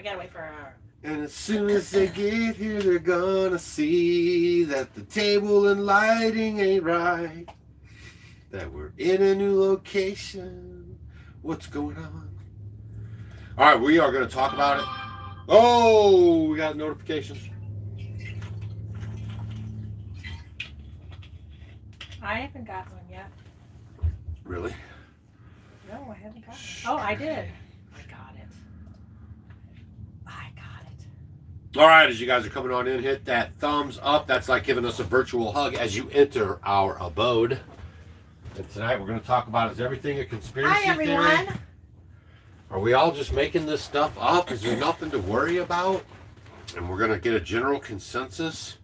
We gotta wait for our... And as soon as they get here, they're gonna see that the table and lighting ain't right. That we're in a new location. What's going on? All right, we are going to talk about it. Oh, we got notifications. I haven't got one yet. Really? No, I haven't got it. Oh, I did. I got it. All right, as you guys are coming on in, hit that thumbs up. That's like giving us a virtual hug as you enter our abode. And tonight we're going to talk about, is everything a conspiracy Hi, everyone. theory? Are we all just making this stuff up? Is there nothing to worry about? And we're going to get a general consensus.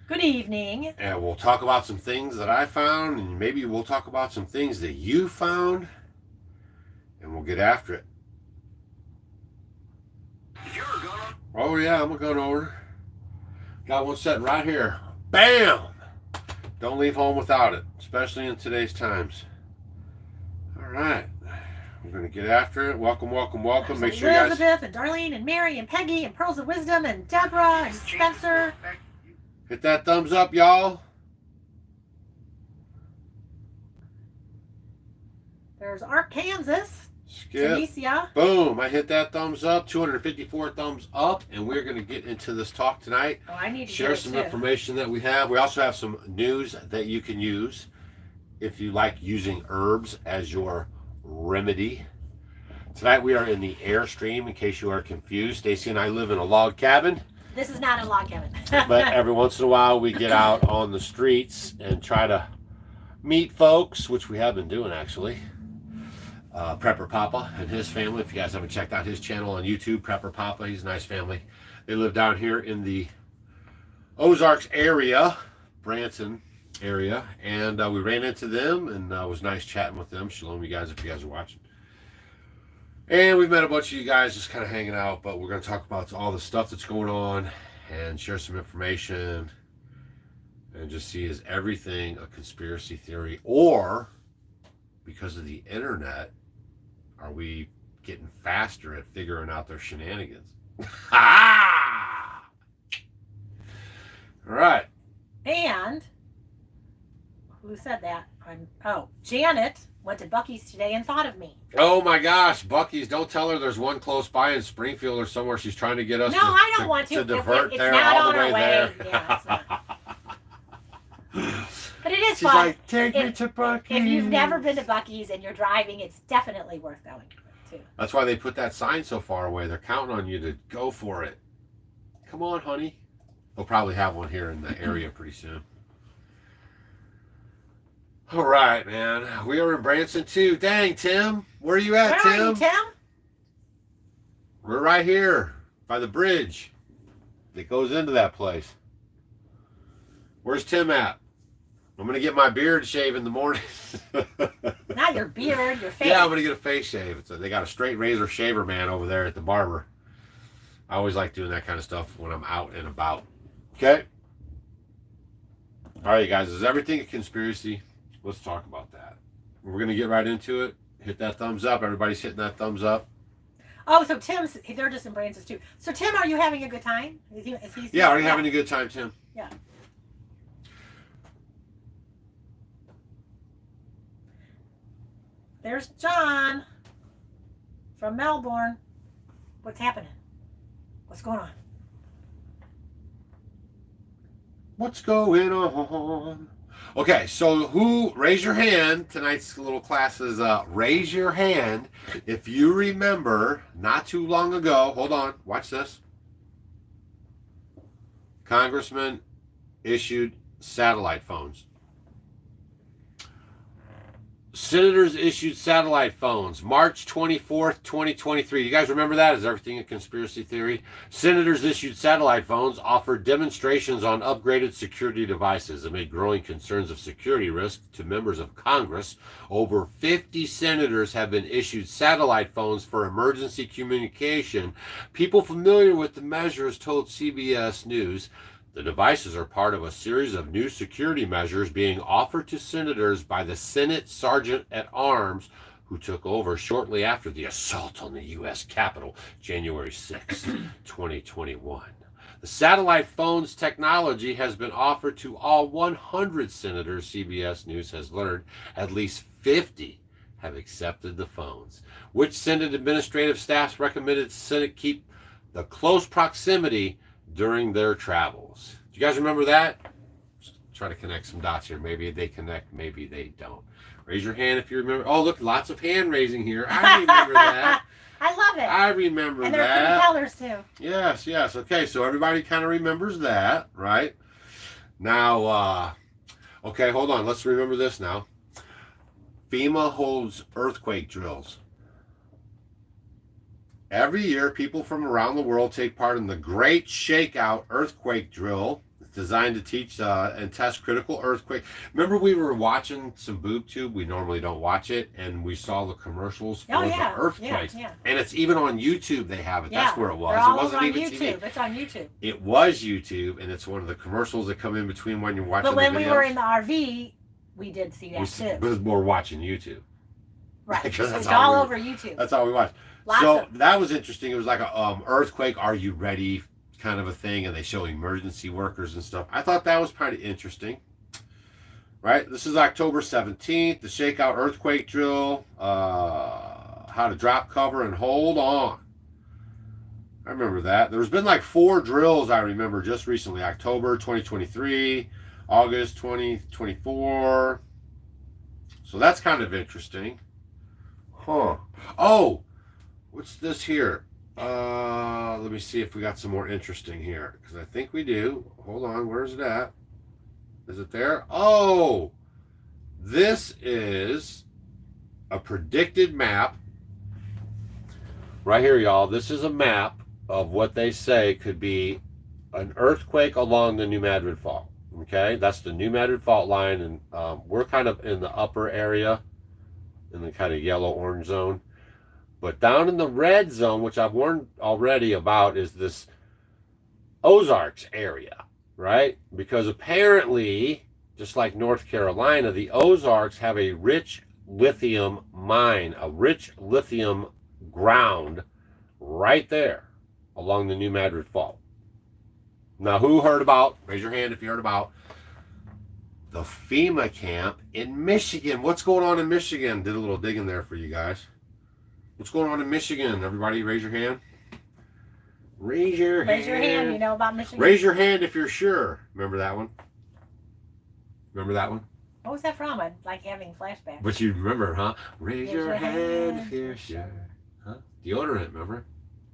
Good evening. And we'll talk about some things that I found, and maybe we'll talk about some things that you found, and we'll get after it. Oh yeah, I'm a gun owner. Got one sitting right here. Bam! Don't leave home without it, especially in today's times. All right, we're gonna get after it. Welcome, welcome, welcome. Make sure you guys... Elizabeth and Darlene and Mary and Peggy and Pearls of Wisdom and Deborah and Spencer. Hit that thumbs up, y'all. There's Arkansas. Skip. Tunisia. Boom. I hit that thumbs up. 254 thumbs up. And we're going to get into this talk tonight. Oh, I need to share some information that we have. We also have some news that you can use if you like using herbs as your remedy. Tonight we are in the Airstream, in case you are confused. Stacy and I live in a log cabin. This is not a log cabin. But every once in a while we get out on the streets and try to meet folks, which we have been doing actually. Prepper Papa and his family. If you guys haven't checked out his channel on YouTube, Prepper Papa, he's a nice family. They live down here in the Ozarks area, Branson area, and we ran into them, and it was nice chatting with them. Shalom, you guys, if you guys are watching. And we've met a bunch of you guys just kind of hanging out, but we're going to talk about all the stuff that's going on and share some information and just see, is everything a conspiracy theory, or because of the internet, are we getting faster at figuring out their shenanigans? All right. And who said that? Janet went to Buc-ee's today and thought of me. Oh my gosh, Buc-ee's! Don't tell her there's one close by in Springfield or somewhere. She's trying to get us. No, I don't want to divert it's there not all on the way our there. Yeah, it's not. But it is She's fun. like, take me to Buc-ee's. If you've never been to Buc-ee's and you're driving, it's definitely worth going to. That's why they put that sign so far away. They're counting on you to go for it. Come on, honey. They'll probably have one here in the area pretty soon. All right, man. We are in Branson too. Dang, Tim. Where are you at, Where Tim? are you, Tim? We're right here by the bridge that goes into that place. Where's Tim at? I'm going to get my beard shaved in the morning. Not your beard, your face. Yeah, I'm going to get a face shave. They got a straight razor shaver man over there at the barber. I always like doing that kind of stuff when I'm out and about. Okay? All right, you guys. Is everything a conspiracy? Let's talk about that. We're going to get right into it. Hit that thumbs up. Everybody's hitting that thumbs up. Oh, so Tim's, they're just in Branson too. So Tim, are you having a good time? Yeah, are you having a good time, Tim? Yeah. There's John from Melbourne. What's happening? What's going on? What's going on? Okay, so raise your hand. Tonight's little class is raise your hand if you remember not too long ago. Hold on, watch this. Congressman issued satellite phones. Senators issued satellite phones March 24th, 2023. You guys remember that? Is everything a conspiracy theory? Senators issued satellite phones, offered demonstrations on upgraded security devices amid growing concerns of security risk to members of Congress. Over 50 senators have been issued satellite phones for emergency communication. People familiar with the measures told CBS News the devices are part of a series of new security measures being offered to senators by the Senate Sergeant at Arms who took over shortly after the assault on the U.S. Capitol, January 6, 2021. The satellite phone's technology has been offered to all 100 senators, CBS News has learned. At least 50 have accepted the phones, which Senate administrative staffs recommended Senate keep the close proximity during their travels. Do you guys remember that? Try to connect some dots here. Maybe they connect, maybe they don't. Raise your hand if you remember. Oh, look, lots of hand raising here. I remember that. I love it. I remember that. And they're pretty colors too. Yes, yes. Okay, so everybody kind of remembers that, right? Now, okay, hold on. Let's remember this now. FEMA holds earthquake drills. Every year, people from around the world take part in the Great Shakeout Earthquake Drill. It's designed to teach and test critical earthquake. Remember, we were watching some boob tube. We normally don't watch it, and we saw the commercials for the earthquakes. Yeah. And it's even on YouTube. They have it. Yeah, that's where it was. They're all It wasn't over even on YouTube. TV. It's on YouTube. It was YouTube, and it's one of the commercials that come in between when you're watching. But when the videos. we were in the RV, we did see that too. But we're watching YouTube. Right. Because that's it's all we, over YouTube. That's all we watched. So that was interesting. It was like a earthquake, are you ready kind of a thing, and they show emergency workers and stuff. I thought that was pretty interesting. Right? This is October 17th, the Shakeout Earthquake Drill, how to drop cover and hold on. I remember that. There's been like 4 drills I remember just recently. October 2023, August 2024. So that's kind of interesting. Huh. Oh, what's this here? Let me see if we got some more interesting here, because I think we do. Hold on, where's it at? Is it there? Oh, this is a predicted map. Right here, y'all. This is a map of what they say could be an earthquake along the New Madrid Fault. Okay, that's the New Madrid Fault line, and we're kind of in the upper area, in the kind of yellow-orange zone. But down in the red zone, which I've warned already about, is this Ozarks area, right? Because apparently, just like North Carolina, the Ozarks have a rich lithium mine, a rich lithium ground right there along the New Madrid Fault. Now, who heard about, raise your hand if you heard about, the FEMA camp in Michigan. What's going on in Michigan? Did a little digging there for you guys. What's going on in Michigan? Everybody raise your hand. Raise your hand. Raise your hand, you know about Michigan. Raise your hand if you're sure. Remember that one? Remember that one? What was that from? I'm like having flashbacks. But you remember, huh? Raise your hand if you're sure. Huh? Deodorant, remember?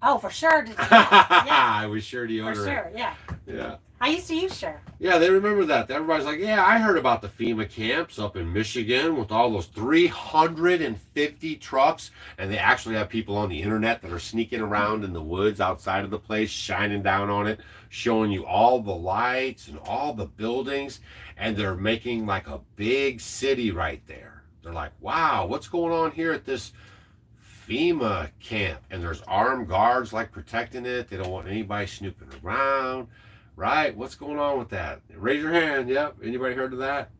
Oh, for sure. Yeah. I was sure deodorant. For sure, yeah. Yeah. I used to use Sure. Yeah, they remember that. Everybody's like, yeah, I heard about the FEMA camps up in Michigan with all those 350 trucks. And they actually have people on the internet that are sneaking around in the woods outside of the place, shining down on it, showing you all the lights and all the buildings. And they're making like a big city right there. They're like, wow, what's going on here at this FEMA camp? And there's armed guards like protecting it. They don't want anybody snooping around. Right? What's going on with that? Raise your hand. Yep. Anybody heard of that?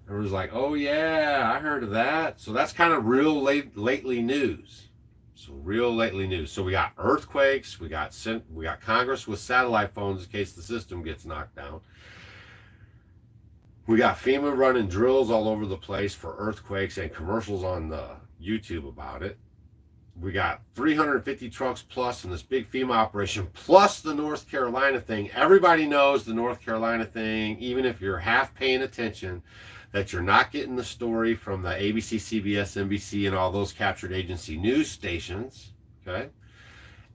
Everyone's like, oh yeah, I heard of that. So that's kind of real lately news. So real lately news. So we got earthquakes. We got Congress with satellite phones in case the system gets knocked down. We got FEMA running drills all over the place for earthquakes and commercials on the YouTube about it. We got 350 trucks plus in this big FEMA operation, plus the North Carolina thing. Everybody knows the North Carolina thing, even if you're half paying attention, that you're not getting the story from the ABC, CBS, NBC, and all those captured agency news stations, okay?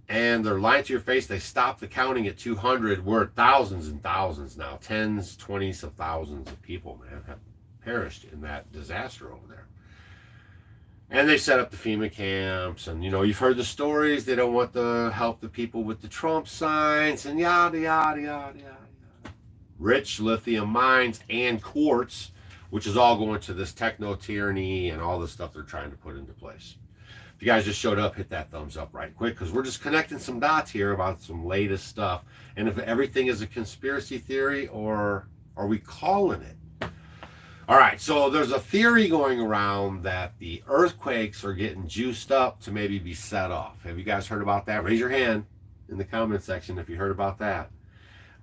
And they're lying to your face. They stopped the counting at 200. We're at thousands and thousands now. Tens, 20s of thousands of people, man, have perished in that disaster over there. And they set up the FEMA camps, and you know, you've heard the stories. They don't want to help the people with the Trump signs, and yada, yada, yada, yada. Rich lithium mines and quartz, which is all going to this techno-tyranny and all the stuff they're trying to put into place. If you guys just showed up, hit that thumbs up right quick, because we're just connecting some dots here about some latest stuff. And if everything is a conspiracy theory, or are we calling it? All right, so there's a theory going around that the earthquakes are getting juiced up to maybe be set off. Have you guys heard about that? Raise your hand in the comment section if you heard about that.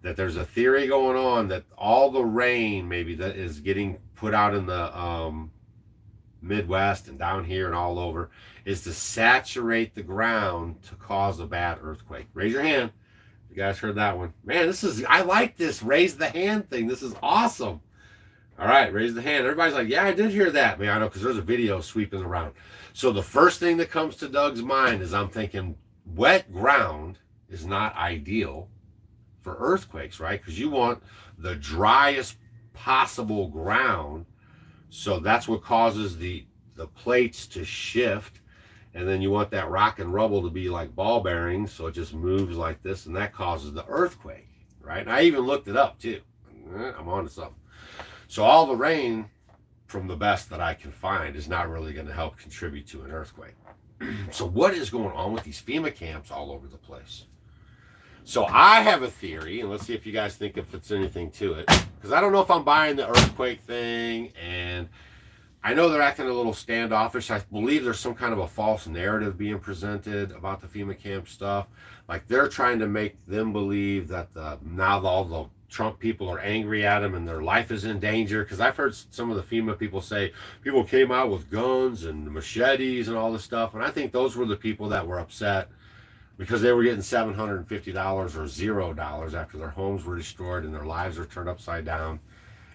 That there's a theory going on that all the rain maybe that is getting put out in the Midwest and down here and all over is to saturate the ground to cause a bad earthquake. Raise your hand. You guys heard that one. Man, I like this raise the hand thing. This is awesome. All right, raise the hand. Everybody's like, yeah, I did hear that. Man, I know, because there's a video sweeping around. So the first thing that comes to Doug's mind is I'm thinking wet ground is not ideal for earthquakes, right? Because you want the driest possible ground. So that's what causes the plates to shift. And then you want that rock and rubble to be like ball bearings. So it just moves like this, and that causes the earthquake, right? And I even looked it up too. I'm on to something. So all the rain, from the best that I can find, is not really going to help contribute to an earthquake. So what is going on with these FEMA camps all over the place? So I have a theory, and let's see if you guys think if it's anything to it. Because I don't know if I'm buying the earthquake thing, and I know they're acting a little standoffish. I believe there's some kind of a false narrative being presented about the FEMA camp stuff. Like they're trying to make them believe that now all the Trump people are angry at them and their life is in danger. Because I've heard some of the FEMA people say people came out with guns and machetes and all this stuff. And I think those were the people that were upset because they were getting $750 or $0 after their homes were destroyed and their lives were turned upside down.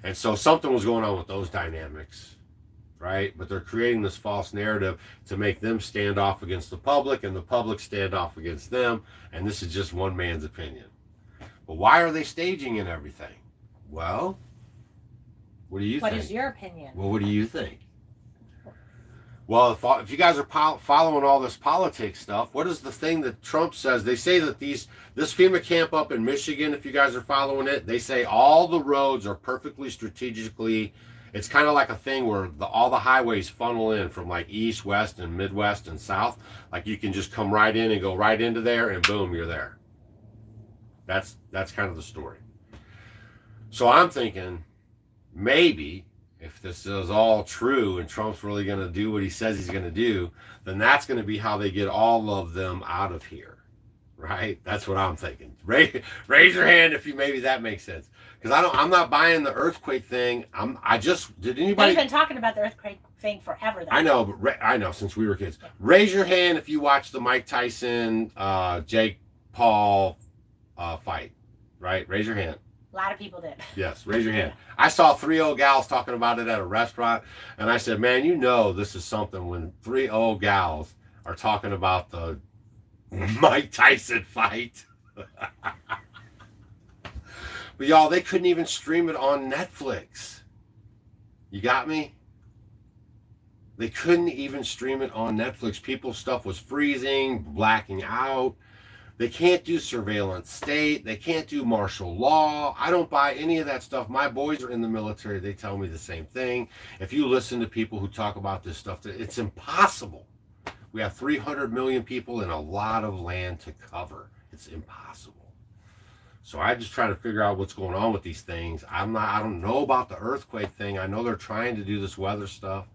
And so something was going on with those dynamics, right? But they're creating this false narrative to make them stand off against the public and the public stand off against them. And this is just one man's opinion. But why are they staging and everything? Well, what do you think? What is your opinion? Well, what do you think? Well, if you guys are following all this politics stuff, what is the thing that Trump says? They say that this FEMA camp up in Michigan, if you guys are following it, they say all the roads are perfectly strategically. It's kind of like a thing where all the highways funnel in from like east, west, and midwest and south. Like you can just come right in and go right into there, and boom, you're there. That's kind of the story. So I'm thinking maybe if this is all true and Trump's really going to do what he says he's going to do, then that's going to be how they get all of them out of here, right? That's what I'm thinking. Raise your hand if maybe that makes sense. Because I'm not buying the earthquake thing. Did anybody? They've been talking about the earthquake thing forever, though. I know, but I know since we were kids. Yeah. Raise your hand if you watched the Mike Tyson, Jake Paul fight, right? Raise your hand. A lot of people did. Yes, raise your hand. I saw 3 old gals talking about it at a restaurant, and I said, man, you know this is something when 3 old gals are talking about the Mike Tyson fight. But y'all, they couldn't even stream it on Netflix. You got me? They couldn't even stream it on Netflix. People's stuff was freezing, blacking out. They can't do surveillance state. They can't do martial law. I don't buy any of that stuff. My boys are in the military. They tell me the same thing. If you listen to people who talk about this stuff, it's impossible. We have 300 million people and a lot of land to cover. It's impossible. So I just try to figure out what's going on with these things. I don't know about the earthquake thing. I know they're trying to do this weather stuff.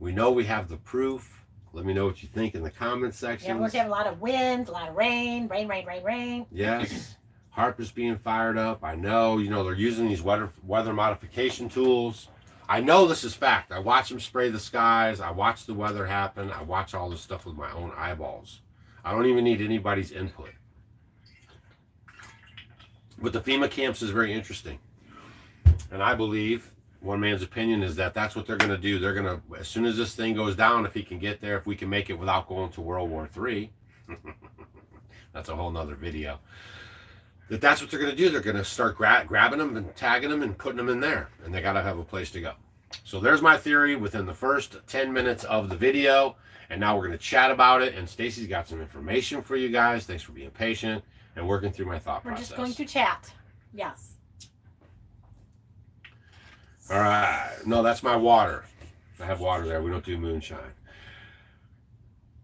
We know we have the proof. Let me know what you think in the comment section. Yeah, we're going to have a lot of winds, a lot of rain. Yes. HARP is being fired up. I know, they're using these weather modification tools. I know this is fact. I watch them spray the skies. I watch the weather happen. I watch all this stuff with my own eyeballs. I don't even need anybody's input. But the FEMA camps is very interesting. And I believe, one man's opinion is that that's what they're going to do. They're going to, as soon as this thing goes down, if he can get there, if we can make it without going to World War III, that's a whole nother video. That's what they're going to do. They're going to start grabbing them and tagging them and putting them in there. And they got to have a place to go. So there's my theory within the first 10 minutes of the video. And now we're going to chat about it. And Stacy's got some information for you guys. Thanks for being patient and working through my thought process. We're just going to chat. Yes. All right. No, that's my water. I have water there. We don't do moonshine.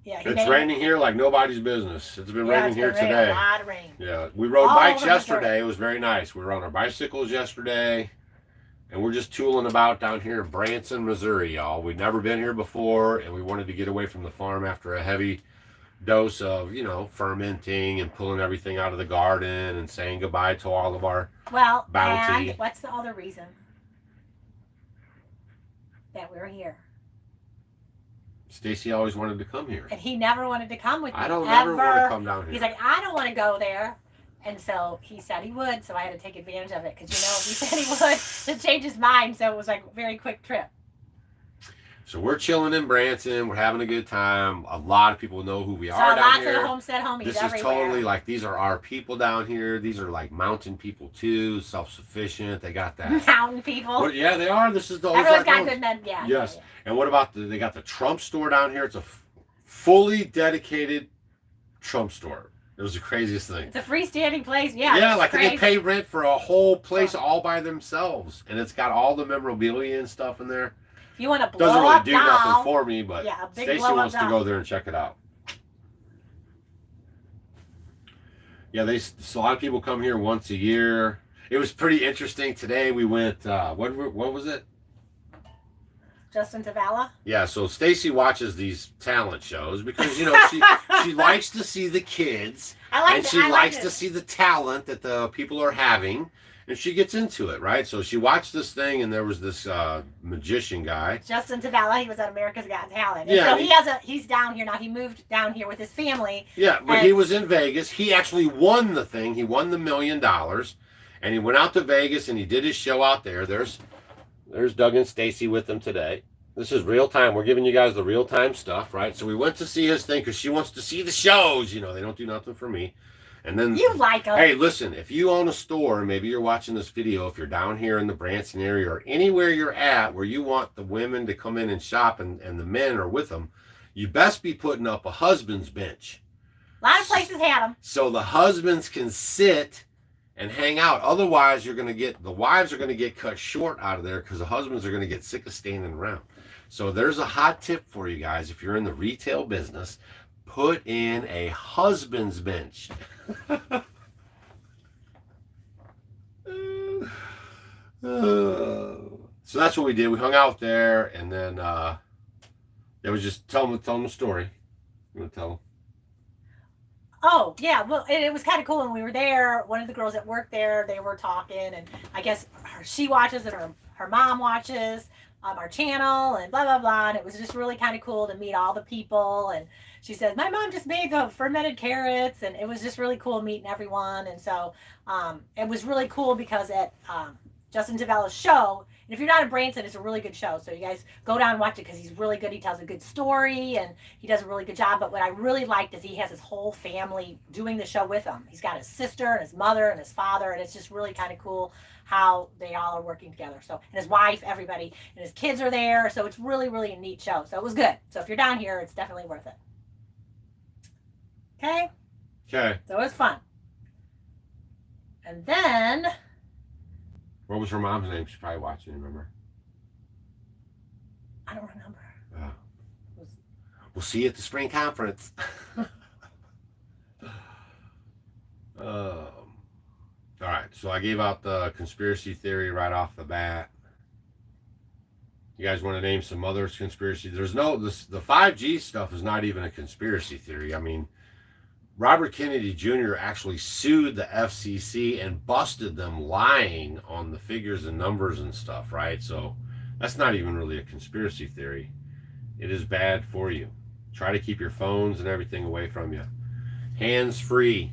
Yeah, it's raining here like nobody's business. It's been raining here today. A lot of rain. Yeah, we rode bikes yesterday. It was very nice. We were on our bicycles yesterday. And we're just tooling about down here in Branson, Missouri, y'all. We've never been here before, and we wanted to get away from the farm after a heavy dose of, fermenting and pulling everything out of the garden and saying goodbye to all of our bounty. And what's the other reason that we're here? Stacy always wanted to come here. And he never wanted to come with me. I don't ever want to come down here. He's like, I don't want to go there. And so he said he would, so I had to take advantage of it because, he said he would to change his mind. So it was like a very quick trip. So we're chilling in Branson. We're having a good time. A lot of people know who we are down here. Lots of the homestead homies This everywhere. is totally like, these are our people down here. These are like mountain people too, self-sufficient. They got that. Mountain people. Well, yeah, they are. This is the Everyone's got good men. Yeah. Yes. Yeah. And what about they got the Trump store down here? It's a fully dedicated Trump store. It was the craziest thing. It's a freestanding place. Yeah. Yeah, like they pay rent for a whole place all by themselves. And it's got all the memorabilia and stuff in there. If you want to blow Doesn't really up do doll, nothing for me, but yeah, a big Stacy blow-up wants to doll. go there and check it out. Yeah, so a lot of people come here once a year. It was pretty interesting today. We went, what was it? Justin Zavala. Yeah, so Stacy watches these talent shows because she likes to see the kids, and she likes to see the talent that the people are having, and she gets into it, right? So she watched this thing, and there was this magician guy, Justin Zavala. He was on America's Got Talent. Yeah, so he's down here now. He moved down here with his family. Yeah, but he was in Vegas. He actually won the thing. He won the $1 million, and he went out to Vegas and he did his show out there. There's Doug and Stacy with him today. This is real time. We're giving you guys the real time stuff, right? So we went to see his thing because she wants to see the shows. They don't do nothing for me. And then you like them. Hey, listen, if you own a store, maybe you're watching this video, if you're down here in the Branson area or anywhere you're at where you want the women to come in and shop and the men are with them, you best be putting up a husband's bench. A lot of places had them. So the husbands can sit and hang out. Otherwise, the wives are going to get cut short out of there because the husbands are going to get sick of standing around. So there's a hot tip for you guys. If you're in the retail business, put in a husband's bench. So that's what we did. We hung out there, and then it was just tell them the story. You want to tell them? Oh, yeah. Well, it was kind of cool when we were there. One of the girls that worked there, they were talking, and I guess she watches and her mom watches our channel and blah, blah, blah. And it was just really kind of cool to meet all the people. And she said, my mom just made the fermented carrots, and it was just really cool meeting everyone. And so it was really cool because at Justin Zavala's show, and if you're not in Branson, it's a really good show. So you guys go down and watch it because he's really good. He tells a good story and he does a really good job. But what I really liked is he has his whole family doing the show with him. He's got his sister and his mother and his father, and it's just really kind of cool how they all are working together. So, and his wife, everybody, and his kids are there. So it's really, really a neat show. So it was good. So if you're down here, it's definitely worth it. Okay? Okay. So it was fun. And then... What was her mom's name? She's probably watching, remember? I don't remember. We'll see you at the spring conference. All right, so I gave out the conspiracy theory right off the bat. You guys want to name some other conspiracy? The 5G stuff is not even a conspiracy theory. I mean, Robert Kennedy Jr. actually sued the FCC and busted them lying on the figures and numbers and stuff, right? So that's not even really a conspiracy theory. It is bad for you. Try to keep your phones and everything away from you. Hands free.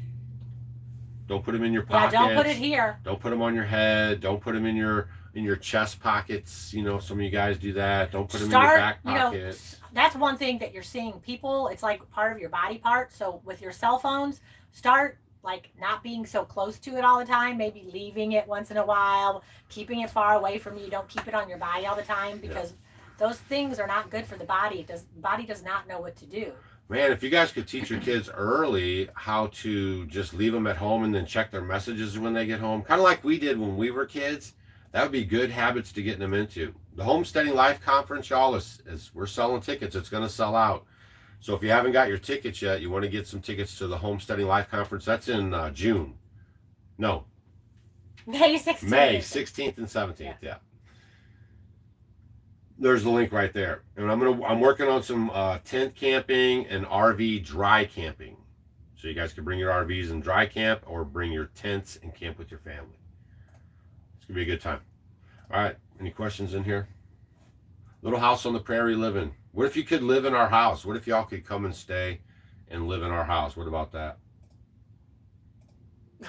Don't put them in your pockets. Yeah, don't put it here. Don't put them on your head. Don't put them in your chest pockets. Some of you guys do that. Don't put them in your back pockets. That's one thing that you're seeing people. It's like part of your body part. So with your cell phones, start like not being so close to it all the time. Maybe leaving it once in a while, keeping it far away from you. Don't keep it on your body all the time because those things are not good for the body. The body does not know what to do. Man, if you guys could teach your kids early how to just leave them at home and then check their messages when they get home, kind of like we did when we were kids, that would be good habits to get them into. The Homesteading Life Conference, y'all, is we're selling tickets. It's going to sell out. So if you haven't got your tickets yet, you want to get some tickets to the Homesteading Life Conference. That's in June. No. May 16th. May 16th and 17th, yeah. There's the link right there. And I'm working on some tent camping and RV dry camping. So you guys can bring your RVs and dry camp, or bring your tents and camp with your family. It's gonna be a good time. All right, any questions in here? Little house on the prairie living. What if you could live in our house? What if y'all could come and stay and live in our house? What about that?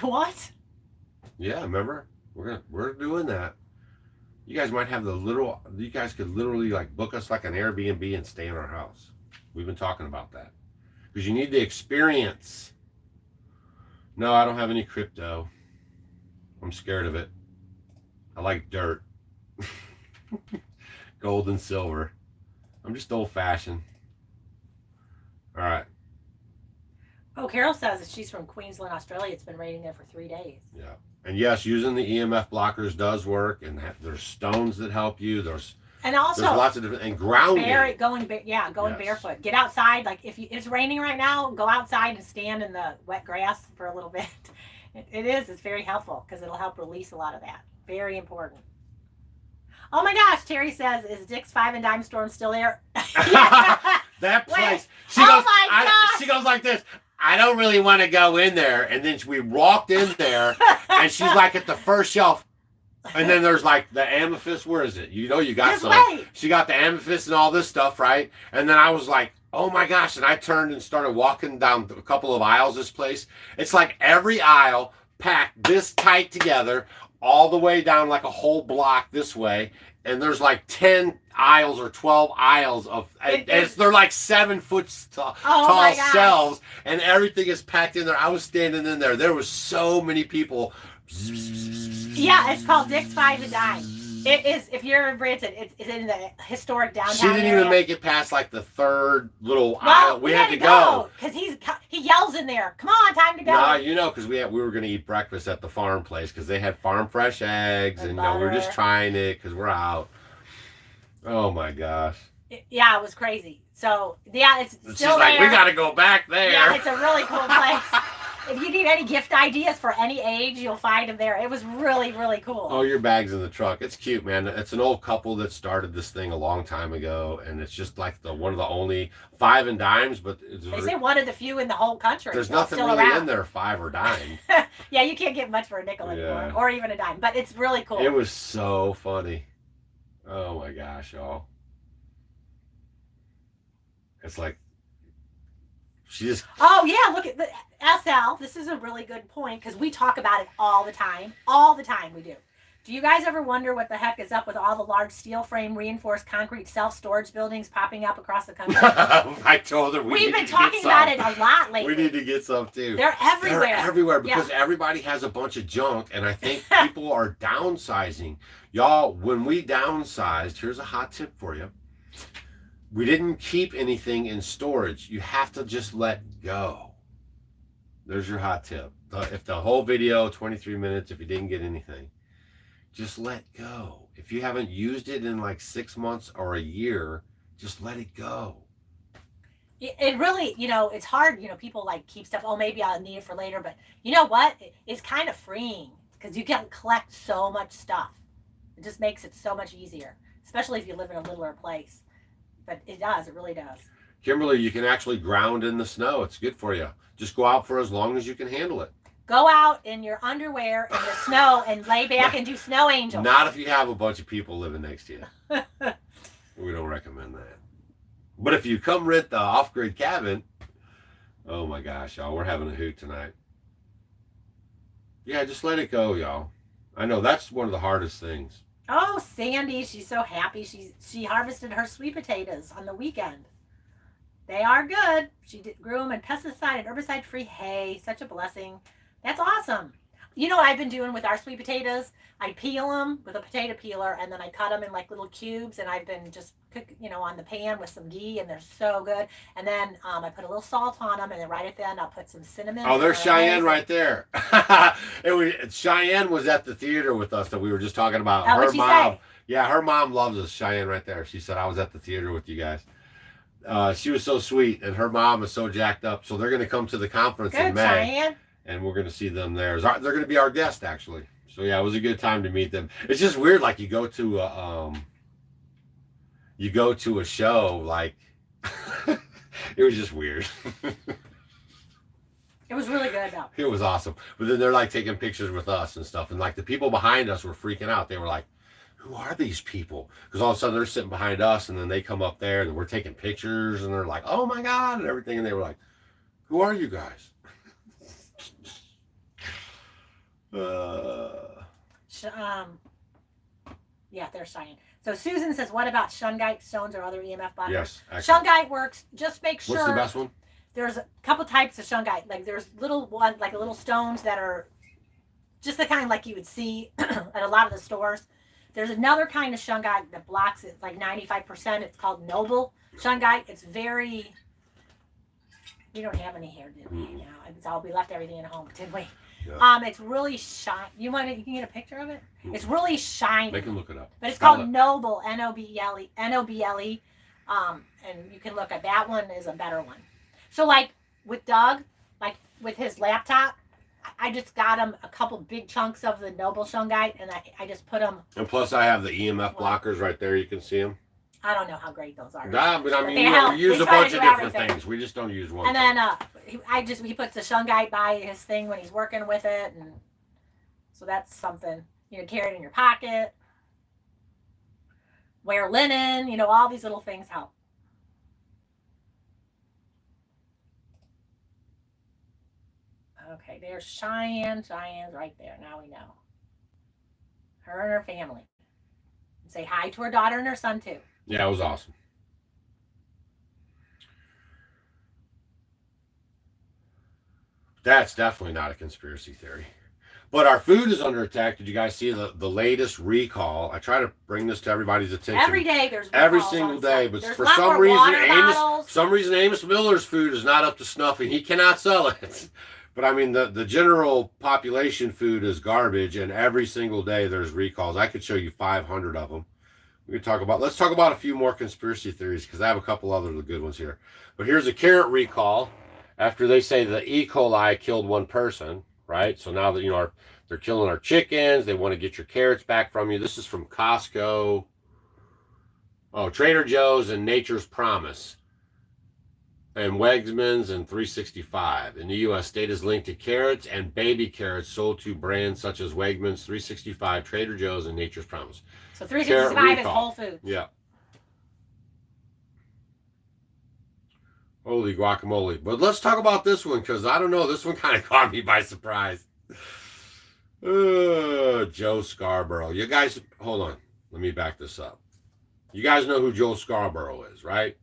What? Yeah, remember? We're doing that. You guys might have you guys could literally like book us like an Airbnb and stay in our house. We've been talking about that. Because you need the experience. No, I don't have any crypto. I'm scared of it. I like dirt. Gold and silver. I'm just old fashioned. All right. Oh, Carol says that she's from Queensland, Australia. It's been raining there for 3 days. Yeah. And yes, using the EMF blockers does work. And there's stones that help you. There's lots of different, and grounding. Going barefoot. Get outside. Like if it's raining right now, go outside and stand in the wet grass for a little bit. It's very helpful because it'll help release a lot of that. Very important. Oh my gosh, Terry says, is Dick's 5 and Dime Storm still there? That place. She goes like this. I don't really want to go in there. And then we walked in there and she's like at the first shelf. And then there's like the amethyst. Where is it? You got some. Wait. She got the amethyst and all this stuff, right? And then I was like, oh my gosh. And I turned and started walking down a couple of aisles this place. It's like every aisle packed this tight together all the way down like a whole block this way. And there's like 10 aisles or 12 aisles of, they're like 7 foot tall shelves, and everything is packed in there. I was standing in there. There was so many people. Yeah, it's called Dick's 5 and Dime. It is, if you're in Branson, it's in the historic downtown She didn't area. even make it past like the third little aisle. We had to go. Because he yells in there, come on, time to go. Nah, because we were going to eat breakfast at the farm place because they had farm fresh eggs, and we were just trying it because we're out. Oh my gosh. It was crazy. So, yeah, it's still She's like, there. we got to go back there. Yeah, it's a really cool place. If you need any gift ideas for any age, you'll find them there. It was really, really cool. Oh, your bag's in the truck. It's cute, man. It's an old couple that started this thing a long time ago, and it's just like one of the only 5 and dimes. But they say one of the few in the whole country. There's nothing still really around. in there 5 or dime. Yeah, you can't get much for a nickel anymore, or even a dime. But it's really cool. It was so funny. Oh my gosh, y'all. It's like she just. Oh yeah, look at the SL. This is a really good point because we talk about it all the time. All the time we do. Do you guys ever wonder what the heck is up with all the large steel frame reinforced concrete self-storage buildings popping up across the country? I told her we've been talking about it a lot lately. We need to get some too. They're everywhere. They're everywhere because everybody has a bunch of junk, and I think people are downsizing. Y'all, when we downsized, here's a hot tip for you. We didn't keep anything in storage. You have to just let go. There's your hot tip. If the whole video, 23 minutes, if you didn't get anything, just let go. If you haven't used it in like 6 months or a year, just let it go. It really, it's hard. People like keep stuff. Oh, maybe I'll need it for later. But you know what? It's kind of freeing because you can collect so much stuff. It just makes it so much easier, especially if you live in a littler place. But it does. It really does. Kimberly, you can actually ground in the snow. It's good for you. Just go out for as long as you can handle it. Go out in your underwear in the snow and lay back and do snow angels. Not if you have a bunch of people living next to you. We don't recommend that. But if you come rent the off-grid cabin, oh my gosh, y'all, we're having a hoot tonight. Yeah, just let it go, y'all. I know that's one of the hardest things. Oh, Sandy, she's so happy. She harvested her sweet potatoes on the weekend. They are good. She grew them in pesticide and herbicide-free hay. Such a blessing. That's awesome. You know what I've been doing with our sweet potatoes? I peel them with a potato peeler, and then I cut them in like little cubes, and I've been just cooking, on the pan with some ghee, and they're so good. And then I put a little salt on them, and then right at the end, I'll put some cinnamon. Oh, there's Cheyenne right there. Cheyenne was at the theater with us that we were just talking about. Oh, what'd she say? Yeah, her mom loves us. Cheyenne right there. She said, I was at the theater with you guys. She was so sweet, and her mom is so jacked up. So they're going to come to the conference in May. Cheyenne. And we're going to see them there. They're going to be our guest, actually. So, yeah, it was a good time to meet them. It's just weird, like you go to you go to a show, like, it was just weird. It was really good though. It was awesome. But then they're like taking pictures with us and stuff. And like the people behind us were freaking out. They were like, who are these people? Because all of a sudden they're sitting behind us and then they come up there and we're taking pictures and they're like, oh my God, and everything. And they were like, who are you guys? Yeah, they're shining. So Susan says, what about shungite stones or other EMF blockers? Yes. Excellent. Shungite works. Just make sure. What's the best one? There's a couple types of shungite. Like there's little stones that are just the kind like you would see at a lot of the stores. There's another kind of shungite that blocks it, like 95%. It's called noble shungite. It's very. We don't have any here, did we? No, it's all we left everything at home, didn't we? Yeah. It's really shiny. You can get a picture of it? It's really shiny. They can look it up. But it's called Noble, Noble, Noble. And you can look at that one is a better one. So like with Doug, like with his laptop, I just got him a couple big chunks of the Noble shungite and I just put them. And plus I have the EMF blockers right there. You can see them. I don't know how great those are. Nah, but I mean, we use a bunch of different things. We just don't use one. And then he puts the shungite by his thing when he's working with it, and so that's something carry it in your pocket. Wear linen, all these little things help. Okay, there's Cheyenne's right there. Now we know. Her and her family. Say hi to her daughter and her son too. Yeah, it was awesome. That's definitely not a conspiracy theory. But our food is under attack. Did you guys see the latest recall? I try to bring this to everybody's attention. Every day there's every single day, but for some reason Amos Miller's food is not up to snuff and he cannot sell it. But I mean the general population food is garbage, and every single day there's recalls. I could show you 500 of them. Let's talk about a few more conspiracy theories because I have a couple other good ones here. But here's a carrot recall after they say the E. coli killed one person, right? So now that they're killing our chickens, they want to get your carrots back from you. This is from Costco, Trader Joe's, and Nature's Promise, and Wegmans and 365. In the U.S., data is linked to carrots and baby carrots sold to brands such as Wegmans, 365, Trader Joe's, and Nature's Promise. So 365 is Whole Foods. Yeah. Holy guacamole. But let's talk about this one because I don't know. This one kind of caught me by surprise. Joe Scarborough. You guys, hold on. Let me back this up. You guys know who Joe Scarborough is, right?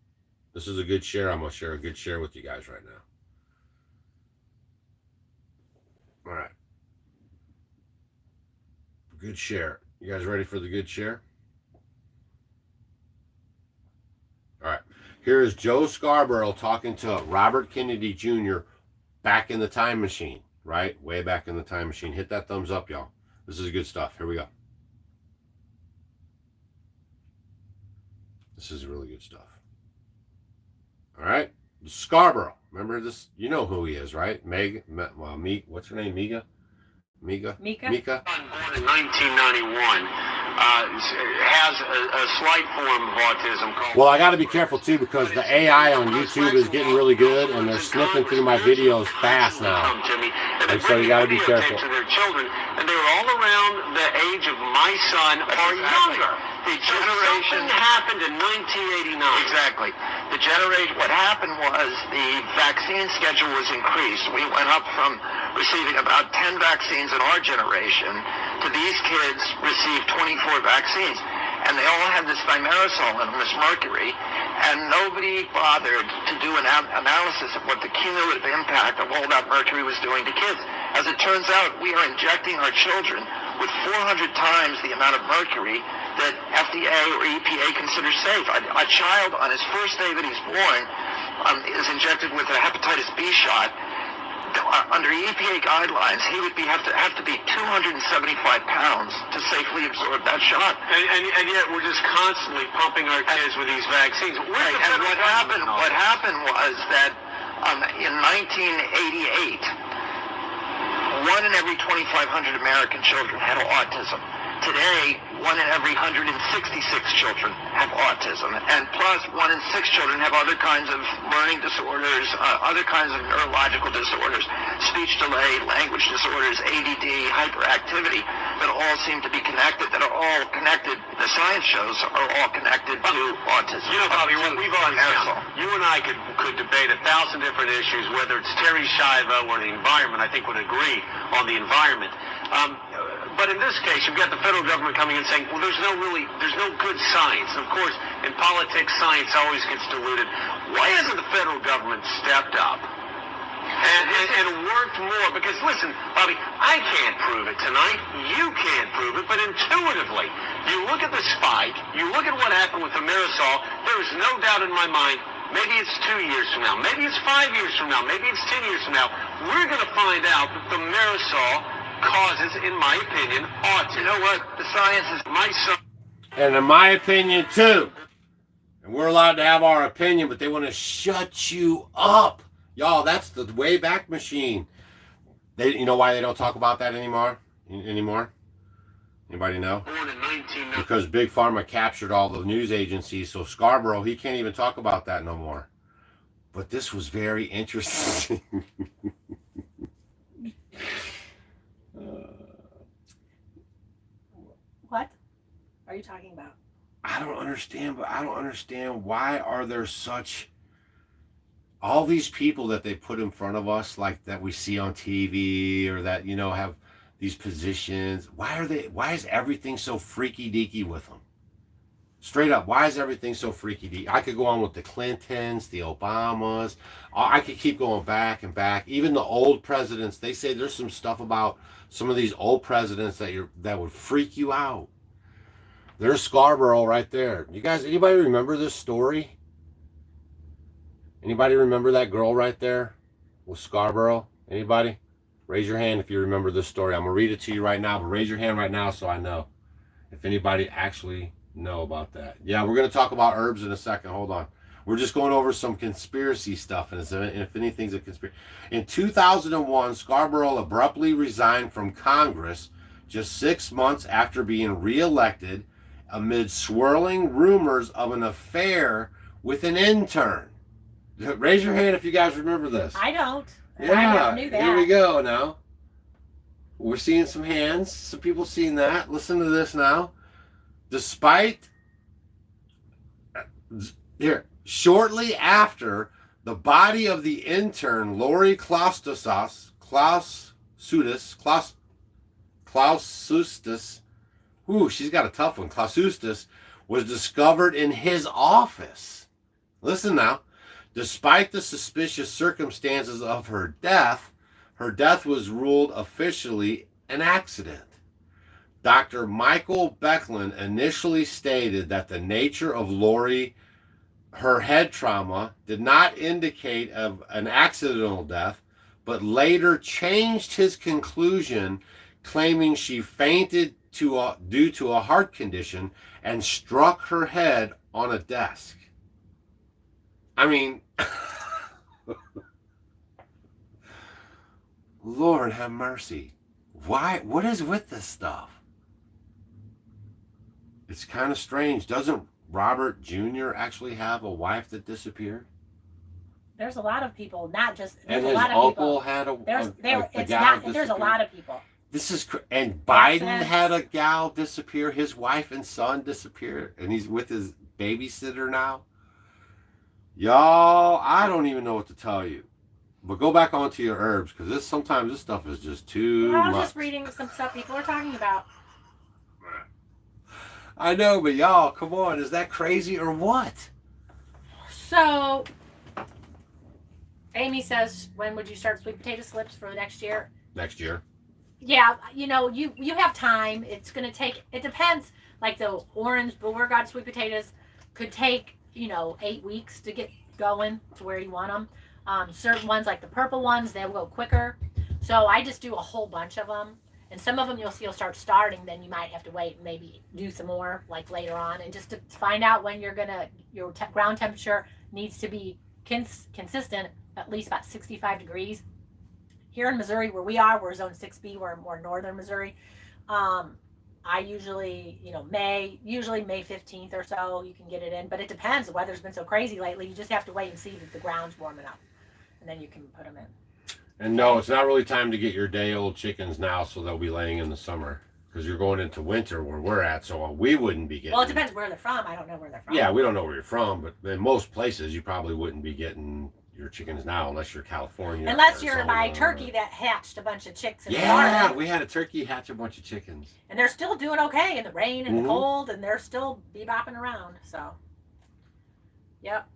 This is a good share. I'm going to share a good share with you guys right now. All right. Good share. You guys ready for the good share? All right. Here is Joe Scarborough talking to Robert Kennedy Jr. back in the time machine, right? Way back in the time machine. Hit that thumbs up, y'all. This is good stuff. Here we go. This is really good stuff. All right. Scarborough. Remember this? You know who he is, right? What's her name? Mika? Born in 1991. Has a slight form of autism called... Well, I got to be careful, too, because the AI on YouTube is getting really good, and they're sniffing through my videos fast now. And so you got to be careful. To their children, and they were all around the age of my son or younger. The generation happened in 1989. Exactly. What happened was the vaccine schedule was increased. We went up from receiving about 10 vaccines in our generation to these kids received 24 vaccines. And they all had this thimerosal in them, this mercury, and nobody bothered to do an analysis of what the cumulative impact of all that mercury was doing to kids. As it turns out, we are injecting our children with 400 times the amount of mercury that FDA or EPA considers safe. A child on his first day that he's born is injected with a hepatitis B shot. Under EPA guidelines, he would have to be 275 pounds to safely absorb that shot. And yet we're just constantly pumping our kids with these vaccines. Right. And what happened was that in 1988, 1 in every 2,500 American children had autism. Today, 1 in every 166 children have autism, and plus 1 in 6 children have other kinds of learning disorders, other kinds of neurological disorders, speech delay, language disorders, ADD, hyperactivity, that all seem to be connected, that are all connected, the science shows are all connected to autism. You know, Bobby, we've always you and I could debate 1,000 different issues, whether it's Terry Schiavo or the environment. I think would agree on the environment. But in this case, you've got the federal government coming in saying, well, there's no good science. Of course, in politics, science always gets diluted. Why hasn't the federal government stepped up and worked more? Because listen, Bobby, I can't prove it tonight. You can't prove it. But intuitively, you look at the spike, you look at what happened with the Marisol, there is no doubt in my mind, maybe it's 2 years from now, maybe it's 5 years from now, maybe it's 10 years from now, we're going to find out that the Marisol causes, in my opinion, autism. You know what? The science is My son. And in my opinion, too. And we're allowed to have our opinion, but they want to shut you up. Y'all, that's the Wayback Machine. You know why they don't talk about that anymore? Anybody know? Born in 1990. Because Big Pharma captured all the news agencies, so Scarborough, he can't even talk about that no more. But this was very interesting. What are you talking about? I don't understand why are there such all these people that they put in front of us, like that we see on TV or that, you know, have these positions. Why is everything so freaky deaky with them? Straight up, why is everything so freaky deaky? I could go on with the Clintons, the Obamas. I could keep going back and back. Even the old presidents, they say there's some stuff about some of these old presidents that would freak you out. There's Scarborough right there. You guys, anybody remember this story? Anybody remember that girl right there with Scarborough? Anybody? Raise your hand if you remember this story. I'm going to read it to you right now, but raise your hand right now so I know if anybody actually know about that. Yeah, we're going to talk about herbs in a second. Hold on. We're just going over some conspiracy stuff, and if anything's a conspiracy. In 2001, Scarborough abruptly resigned from Congress just 6 months after being reelected amid swirling rumors of an affair with an intern. Raise your hand if you guys remember this. I don't. Yeah, I never knew that. Here we go now. We're seeing some hands. Some people seeing that. Listen to this now. Shortly after the body of the intern, Lori Klausustis, she's got a tough one, Klausustis, was discovered in his office. Listen now. Despite the suspicious circumstances of her death was ruled officially an accident. Dr. Michael Becklin initially stated that the nature of her head trauma did not indicate of an accidental death, but later changed his conclusion, claiming she fainted due to a heart condition and struck her head on a desk. I mean, Lord have mercy. Why? What is with this stuff? It's kind of strange. Doesn't Robert Jr. actually have a wife that disappeared? There's a lot of people, not just. And a his lot of uncle people. had There's a lot of people. This is and Biden had a gal disappear. His wife and son disappear, and he's with his babysitter now. Y'all, I don't even know what to tell you. But go back onto your herbs, because sometimes this stuff is just too much. I was just reading some stuff people are talking about. I know, but y'all, come on. Is that crazy or what? So, Amy says, when would you start sweet potato slips for next year? Next year. Yeah, you have time. It's going to take, it depends. Like the orange Beauregard sweet potatoes could take, 8 weeks to get going to where you want them. Certain ones, like the purple ones, they'll go quicker. So I just do a whole bunch of them. And some of them you'll start starting, then you might have to wait and maybe do some more like later on. And just to find out when your ground temperature needs to be consistent, at least about 65 degrees. Here in Missouri, where we are, we're zone 6B, we're more northern Missouri. I usually, usually May 15th or so, you can get it in. But it depends. The weather's been so crazy lately. You just have to wait and see that the ground's warm enough. And then you can put them in. And no, it's not really time to get your day-old chickens now, so they'll be laying in the summer. Because you're going into winter where we're at, so we wouldn't be getting... Well, it depends where they're from. I don't know where they're from. Yeah, we don't know where you're from, but in most places, you probably wouldn't be getting your chickens now unless you're California. Unless you're my turkey that hatched a bunch of chicks in Florida. Florida. We had a turkey hatch a bunch of chickens. And they're still doing okay in the rain and the cold, and they're still bebopping around, so. Yep.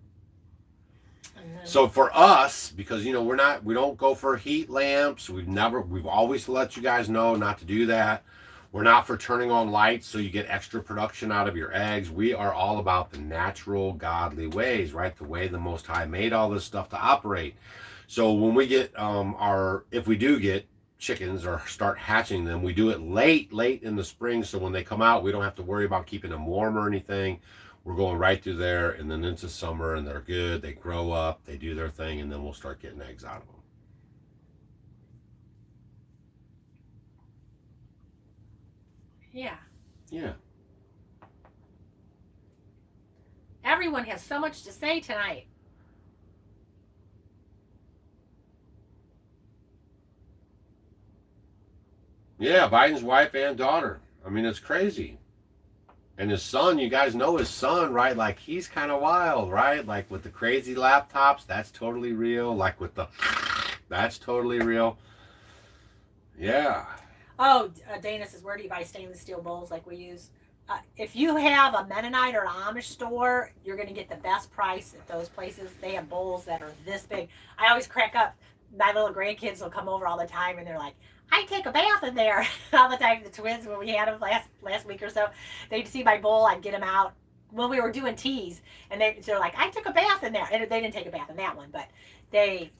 So for us, because we don't go for heat lamps. We've always let you guys know not to do that. We're not for turning on lights so you get extra production out of your eggs. We are all about the natural, godly ways, right? The way the Most High made all this stuff to operate. So when we get if we do get chickens or start hatching them, we do it late in the spring. So when they come out, we don't have to worry about keeping them warm or anything. We're going right through there and then into summer, and they're good. They grow up, they do their thing, and then we'll start getting eggs out of them. Yeah. Yeah. Everyone has so much to say tonight. Yeah, Biden's wife and daughter. I mean, it's crazy. And his son, you guys know his son, right? Like, he's kind of wild, right? Like, with the crazy laptops, that's totally real. Like, with the, that's totally real. Yeah. Oh, Dana says, where do you buy stainless steel bowls like we use? If you have a Mennonite or Amish store, you're going to get the best price at those places. They have bowls that are this big. I always crack up. My little grandkids will come over all the time, and they're like, I take a bath in there all the time. The twins, when we had them last week or so, they'd see my bowl. I'd get them out when we were doing teas, and they're like, I took a bath in there. And they didn't take a bath in that one, but they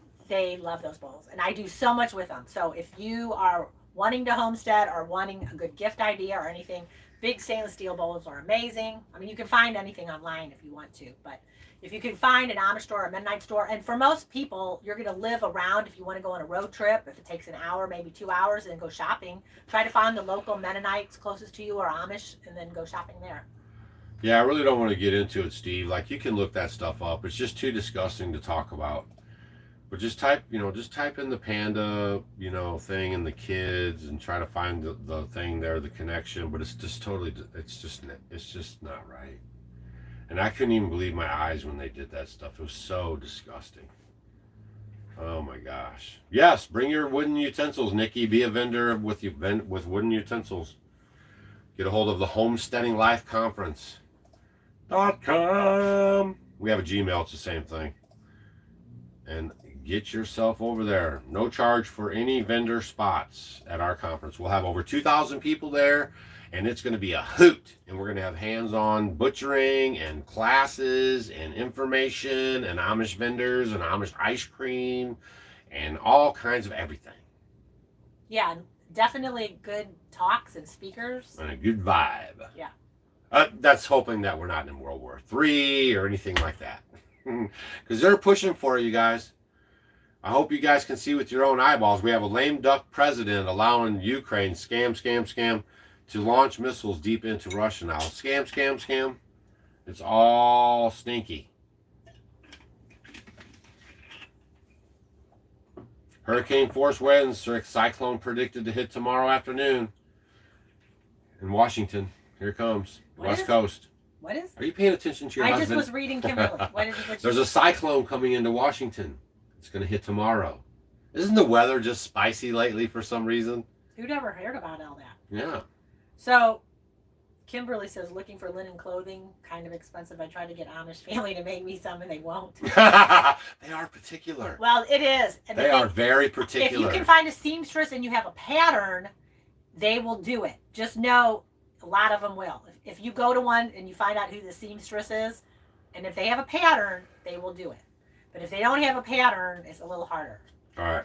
love those bowls, and I do so much with them. So if you are wanting to homestead or wanting a good gift idea or anything, big stainless steel bowls are amazing. I mean, you can find anything online if you want to, but if you can find an Amish store or a Mennonite store, and for most people, you're going to live around if you want to go on a road trip, if it takes an hour, maybe 2 hours, and go shopping, try to find the local Mennonites closest to you or Amish, and then go shopping there. Yeah, I really don't want to get into it, Steve. Like, you can look that stuff up. It's just too disgusting to talk about. But just type in the panda, thing and the kids and try to find the thing there, the connection. But it's just it's just not right. And I couldn't even believe my eyes when they did that stuff. It was so disgusting. Oh my gosh. Yes, bring your wooden utensils, Nikki. Be a vendor with wooden utensils. Get a hold of the Homesteading Life Conference.com. We have a Gmail, it's the same thing. And get yourself over there. No charge for any vendor spots at our conference. We'll have over 2,000 people there, and it's going to be a hoot. And we're going to have hands-on butchering and classes and information and Amish vendors and Amish ice cream and all kinds of everything. Yeah, definitely good talks and speakers. And a good vibe. Yeah. That's hoping that we're not in World War III or anything like that. Because they're pushing for you guys. I hope you guys can see with your own eyeballs. We have a lame duck president allowing Ukraine scam to launch missiles deep into Russia now. Scam. It's all stinky. Hurricane force winds, cyclone predicted to hit tomorrow afternoon in Washington. Here it comes. West Coast. What is? Are you paying attention to your husband? I just was reading Kimberly. What is it? There's a cyclone coming into Washington. It's going to hit tomorrow. Isn't the weather just spicy lately for some reason? Who'd ever heard about all that? Yeah. So, Kimberly says, looking for linen clothing, kind of expensive. I tried to get Amish family to make me some, and they won't. They are particular. Well, it is. And they are very particular. If you can find a seamstress and you have a pattern, they will do it. Just know a lot of them will. If you go to one and you find out who the seamstress is, and if they have a pattern, they will do it. But if they don't have a pattern, it's a little harder. All right.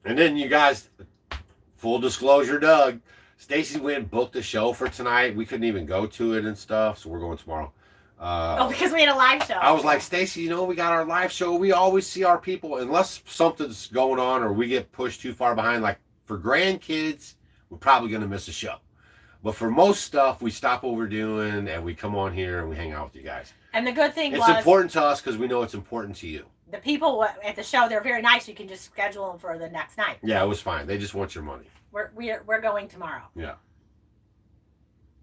And then you guys, full disclosure, Doug, Stacy went and booked a show for tonight. We couldn't even go to it and stuff, so we're going tomorrow. Because we had a live show. I was like, Stacy, we got our live show. We always see our people, unless something's going on or we get pushed too far behind. Like, for grandkids, we're probably going to miss a show. But for most stuff, we stop what we're doing and we come on here and we hang out with you guys. And the good thing it's was, important to us because we know it's important to you. The people at the show, they're very nice. You can just schedule them for the next night. Yeah, it was fine. They just want your money. We're going tomorrow. Yeah.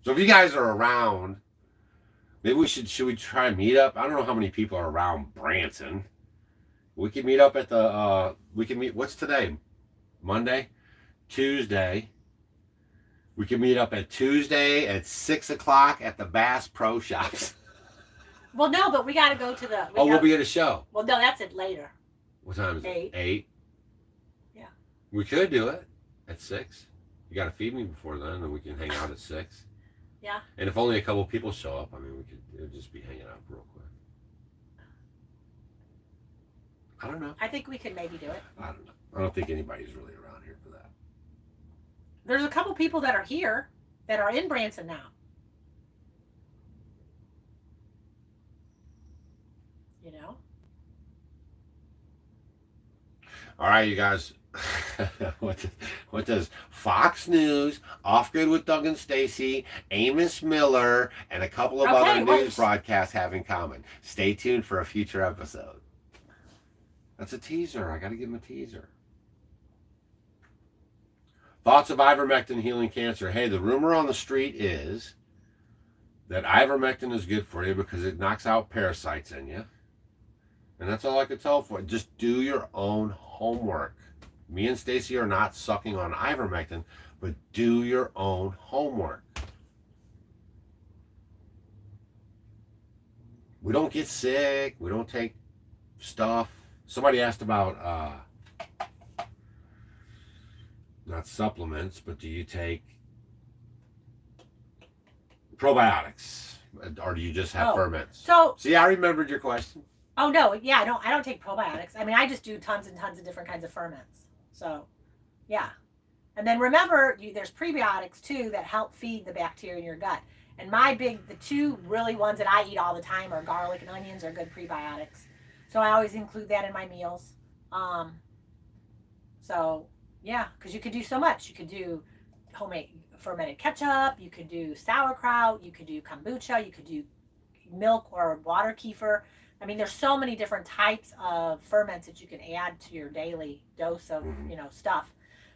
So if you guys are around, maybe should we try a meetup? I don't know how many people are around Branson. We could meet up at the what's today? Monday? Tuesday. We can meet up at Tuesday at 6 o'clock at the Bass Pro Shops. Well, no, but we got to go to the. We'll be at a show. Well, no, that's it later. What time is it? 8. Yeah. We could do it at 6. You got to feed me before then, and we can hang out at 6. Yeah. And if only a couple people show up, I mean, it would just be hanging out real quick. I don't know. I think we could maybe do it. I don't know. I don't think anybody's really around here for that. There's a couple people that are here that are in Branson now. You know? All right, you guys. what does Fox News, Off Grid with Doug and Stacy, Amos Miller, and a couple of other news broadcasts have in common? Stay tuned for a future episode. That's a teaser. I got to give him a teaser. Thoughts of ivermectin healing cancer. Hey, the rumor on the street is that ivermectin is good for you because it knocks out parasites in you. And that's all I could tell for it. Just do your own homework. Me and Stacy are not sucking on ivermectin, but do your own homework. We don't get sick. We don't take stuff. Somebody asked about not supplements, but do you take probiotics, or do you just have ferments? So see, I remembered your question. Oh no, yeah, I don't take probiotics. I mean, I just do tons and tons of different kinds of ferments. So, yeah. And then remember, there's prebiotics too that help feed the bacteria in your gut. And the two really ones that I eat all the time are garlic and onions are good prebiotics. So I always include that in my meals. So yeah, because you could do so much. You could do homemade fermented ketchup. You could do sauerkraut. You could do kombucha. You could do milk or water kefir. I memean, there's so many different types of ferments that you can add to your daily dose of, stuff.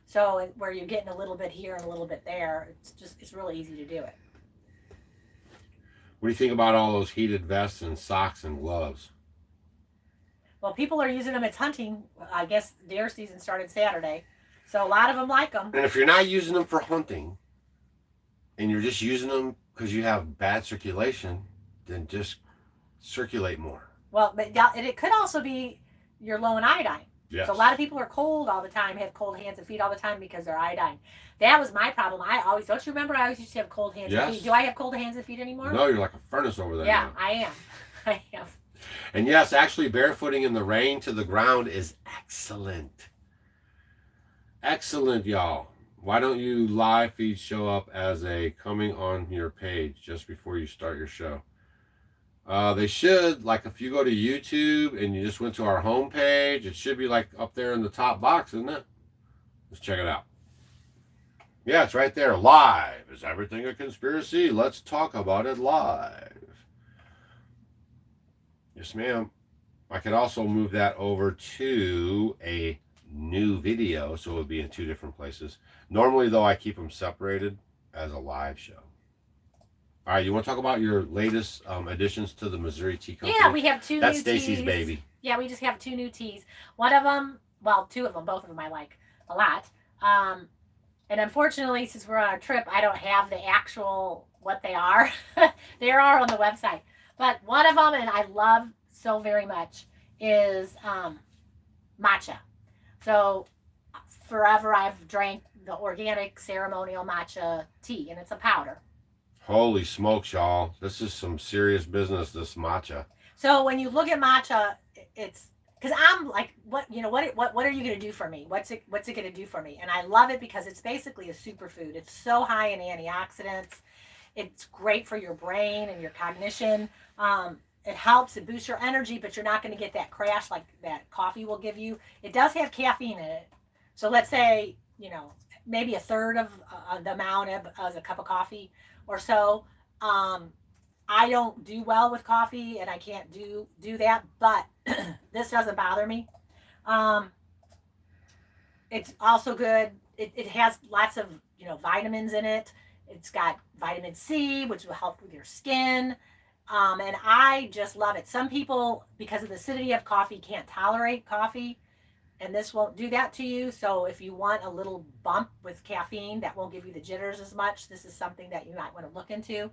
So where you're getting a little bit here and a little bit there, it's really easy to do it. What do you think about all those heated vests and socks and gloves? Well, people are using them. It's hunting. I guess deer season started Saturday. So a lot of them like them. And if you're not using them for hunting and you're just using them because you have bad circulation, then just circulate more. Well, but it could also be you're low in iodine. Yes. So a lot of people are cold all the time, have cold hands and feet all the time because they're iodine. That was my problem. Don't you remember I always used to have cold hands and feet? Do I have cold hands and feet anymore? No, you're like a furnace over there. Yeah, now. I am. I am. And yes, actually barefooting in the rain to the ground is excellent. Excellent, y'all. Why don't you live feeds show up as a coming on your page just before you start your show? They should, like if you go to YouTube and you just went to our homepage, it should be like up there in the top box, isn't it? Let's check it out. Yeah, it's right there. Live. Is everything a conspiracy? Let's talk about it live. Yes, ma'am. I could also move that over to a new video, so it would be in 2 different places. Normally, though, I keep them separated as a live show. All right, you want to talk about your latest additions to the Missouri Tea Company? Yeah, we have 2 That's new Stacy's teas. baby. Yeah, we just have 2 new teas. One of them, well, 2 of them, both of them I like a lot. And unfortunately, since we're on a trip, I don't have the actual what they are. They are on the website. But one of them, and I love so very much, is matcha. So forever I've drank the organic ceremonial matcha tea, and it's a powder. Holy smokes, y'all. This is some serious business, this matcha. So when you look at matcha, it's because I'm like, what are you going to do for me? What's it going to do for me? And I love it because it's basically a superfood. It's so high in antioxidants. It's great for your brain and your cognition. It helps, it boosts your energy, but you're not going to get that crash like that coffee will give you. It does have caffeine in it. So let's say, maybe a third of the amount of a cup of coffee or so. I don't do well with coffee, and I can't do that, but this doesn't bother me. Um, it's also good. It has lots of vitamins in it. It's got vitamin C, which will help with your skin. And I just love it. Some people, because of the acidity of coffee, can't tolerate coffee, and this won't do that to you. So if you want a little bump with caffeine that won't give you the jitters as much, this is something that you might want to look into.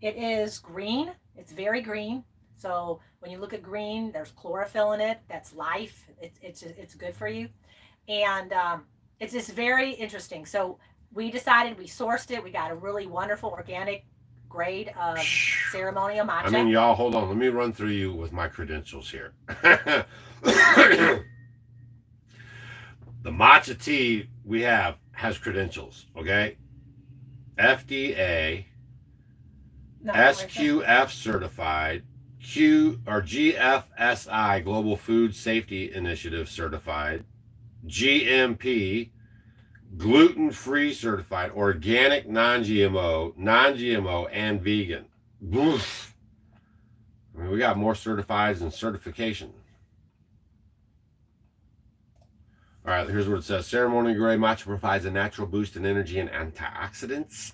It is green. It's very green. So when you look at green, there's chlorophyll in it. That's life. It's good for you. And it's just very interesting. So we decided, we sourced it. We got a really wonderful organic grade of ceremonial matcha. I mean, y'all, hold on. Let me run through you with my credentials here. The matcha tea we have has credentials, okay? FDA, SQF certified, GFSI, Global Food Safety Initiative certified, GMP, gluten-free certified, organic, non-GMO, and vegan. Oof. I mean, we got more certifieds and certification. All right, here's what it says. Ceremonial grade matcha provides a natural boost in energy and antioxidants.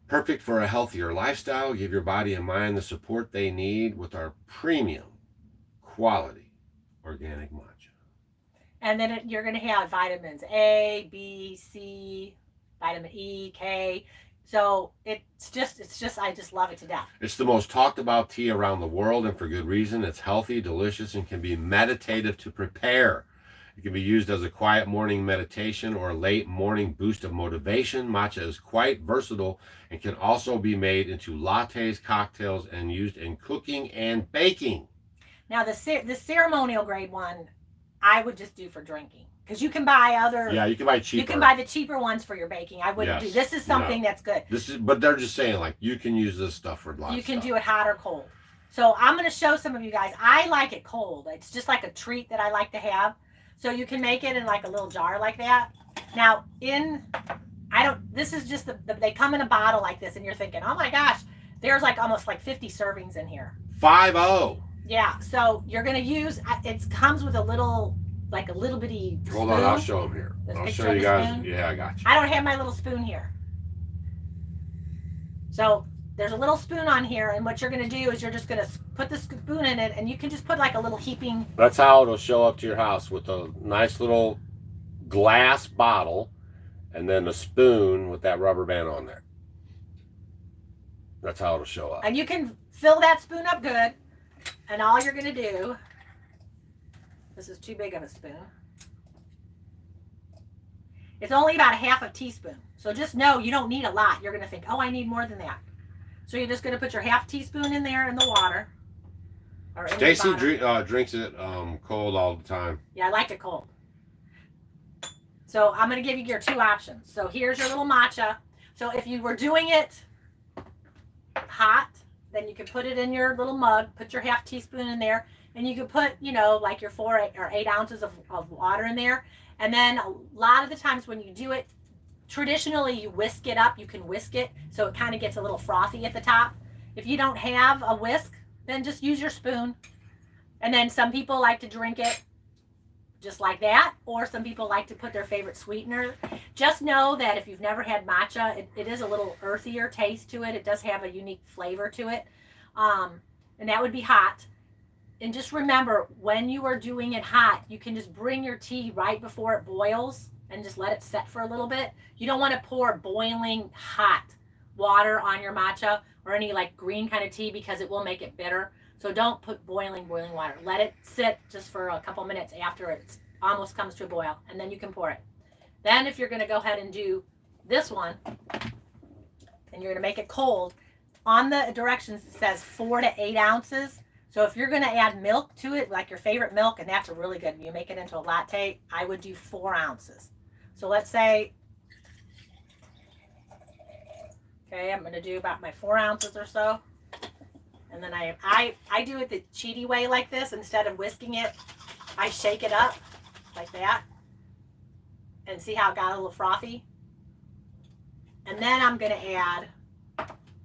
Perfect for a healthier lifestyle. Give your body and mind the support they need with our premium quality organic matcha. And then you're going to have vitamins A, B, C, vitamin E, K. So it's just, I just love it to death. It's the most talked about tea around the world, and for good reason. It's healthy, delicious, and can be meditative to prepare. It can be used as a quiet morning meditation or a late morning boost of motivation. Matcha is quite versatile and can also be made into lattes, cocktails, and used in cooking and baking. Now, the ceremonial grade one, I would just do for drinking, because you can buy other. Yeah, you can buy cheaper. You can buy the cheaper ones for your baking. I wouldn't do. This is something that's good. But they're just saying, like, you can use this stuff for lots. You can do it hot or cold. So I'm going to show some of you guys. I like it cold. It's just like a treat that I like to have. So you can make it in like a little jar like that. Now, this is just they come in a bottle like this, and you're thinking, oh my gosh, there's like almost like 50 servings in here. 5-0. Yeah, so you're going to use, it comes with a little bitty spoon. Hold on, I'll show them here. I'll show you guys. Spoon. Yeah, I got you. I don't have my little spoon here. So there's a little spoon on here, and what you're going to do is you're just going to put the spoon in it, and you can just put like a little heaping. That's how it'll show up to your house, with a nice little glass bottle and then a spoon with that rubber band on there. That's how it'll show up. And you can fill that spoon up good, and all you're going to do, this is too big of a spoon. It's only about a half a teaspoon. So just know you don't need a lot. You're going to think, oh, I need more than that. So you're just going to put your half teaspoon in there in the water. Stacy drinks it cold all the time. Yeah, I like it cold. So I'm going to give you your two options. So here's your little matcha. So if you were doing it hot, then you can put it in your little mug, put your half teaspoon in there, and you can put, like your 4 or 8 ounces of water in there. And then a lot of the times when you do it, traditionally you whisk it up. You can whisk it so it kind of gets a little frothy at the top. If you don't have a whisk, then just use your spoon. And then some people like to drink it just like that, or some people like to put their favorite sweetener. Just know that if you've never had matcha, it is a little earthier taste to it. It does have a unique flavor to it. And that would be hot. And just remember, when you are doing it hot, you can just bring your tea right before it boils and just let it set for a little bit. You don't want to pour boiling hot water on your matcha or any like green kind of tea, because it will make it bitter. So don't put boiling water. Let it sit just for a couple minutes after it almost comes to a boil, and then you can pour it. Then if you're going to go ahead and do this one, and you're going to make it cold, on the directions it says 4 to 8 ounces. So if you're going to add milk to it, like your favorite milk, and that's a really good, you make it into a latte, I would do 4 ounces. So let's say, okay, I'm going to do about my 4 ounces or so. And then I do it the cheaty way like this. Instead of whisking it, I shake it up like that. And see how it got a little frothy? And then I'm going to add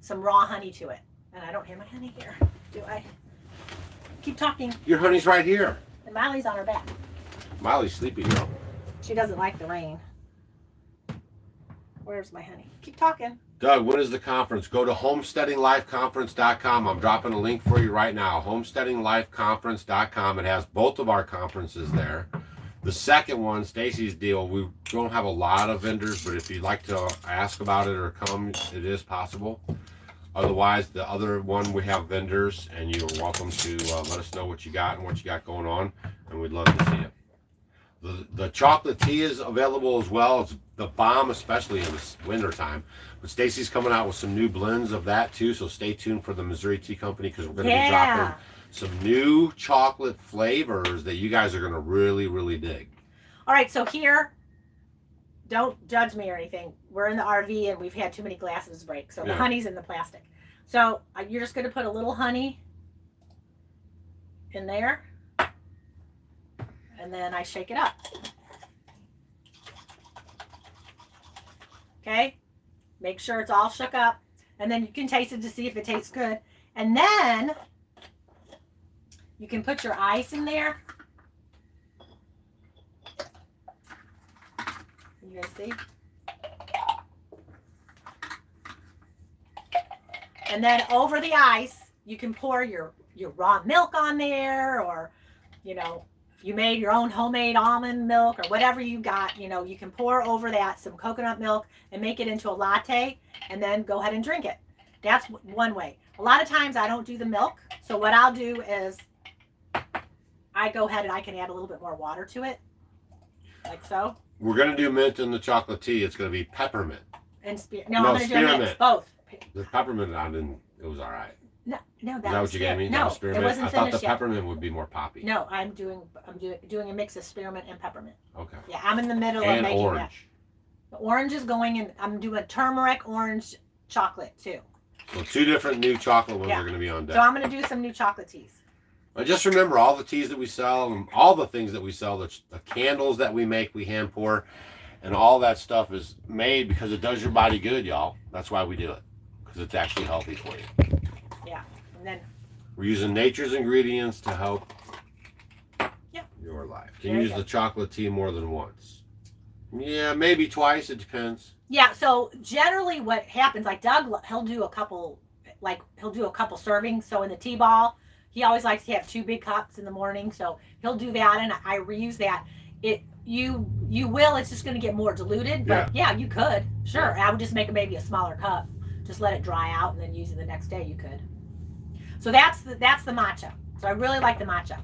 some raw honey to it. And I don't have my honey here, do I? Keep talking. Your honey's right here. And Miley's on her back. Miley's sleepy, girl. She doesn't like the rain. Where's my honey? Keep talking. Doug, when is the conference? Go to homesteadinglifeconference.com. I'm dropping a link for you right now. homesteadinglifeconference.com. It has both of our conferences there. The second one, Stacy's deal, we don't have a lot of vendors, but if you'd like to ask about it or come, it is possible. Otherwise, the other one, we have vendors, and you're welcome to let us know what you got and what you got going on, and we'd love to see it. The chocolate tea is available as well. It's the bomb, especially in the winter time. But Stacy's coming out with some new blends of that too, so stay tuned for the Missouri Tea Company because we're going to be dropping some new chocolate flavors that you guys are going to really, really dig. All right, so here, don't judge me or anything. We're in the RV and we've had too many glasses break, so the honey's in the plastic. So you're just going to put a little honey in there, and then I shake it up. Okay, make sure it's all shook up, and then you can taste it to see if it tastes good. And then you can put your ice in there. You guys see? And then over the ice, you can pour your raw milk on there, or, you know, if you made your own homemade almond milk or whatever you got, you know, you can pour over that some coconut milk and make it into a latte and then go ahead and drink it. That's one way. A lot of times I don't do the milk. So what I'll do is I go ahead and I can add a little bit more water to it, like so. We're going to do mint in the chocolate tea. It's going to be peppermint. And I'm going to do a mix, both. The peppermint, it was all right. No, Is that what you gave me? No, it spearmint? wasn't I thought the finished yet. peppermint would be more poppy. No, I'm doing a mix of spearmint and peppermint. Okay. Yeah, I'm in the middle And of making orange. that. The orange is going in. I'm doing turmeric orange chocolate too. So 2 different new chocolate ones are going to be on deck. So I'm going to do some new chocolate teas. But just remember, all the teas that we sell and all the things that we sell, the candles that we make, we hand pour, and all that stuff is made because it does your body good, y'all. That's why we do it, because it's actually healthy for you. Yeah, and then we're using nature's ingredients to help your life. Can you use the chocolate tea more than once? Yeah, maybe twice. It depends. Yeah, so generally what happens, like Doug, he'll do a couple servings. So in the tea ball, he always likes to have 2 big cups in the morning. So he'll do that, and I reuse that. You will. It's just going to get more diluted, but yeah, you could. Sure, I would just make maybe a smaller cup. Just let it dry out and then use it the next day. You could. So that's the matcha. So I really like the matcha.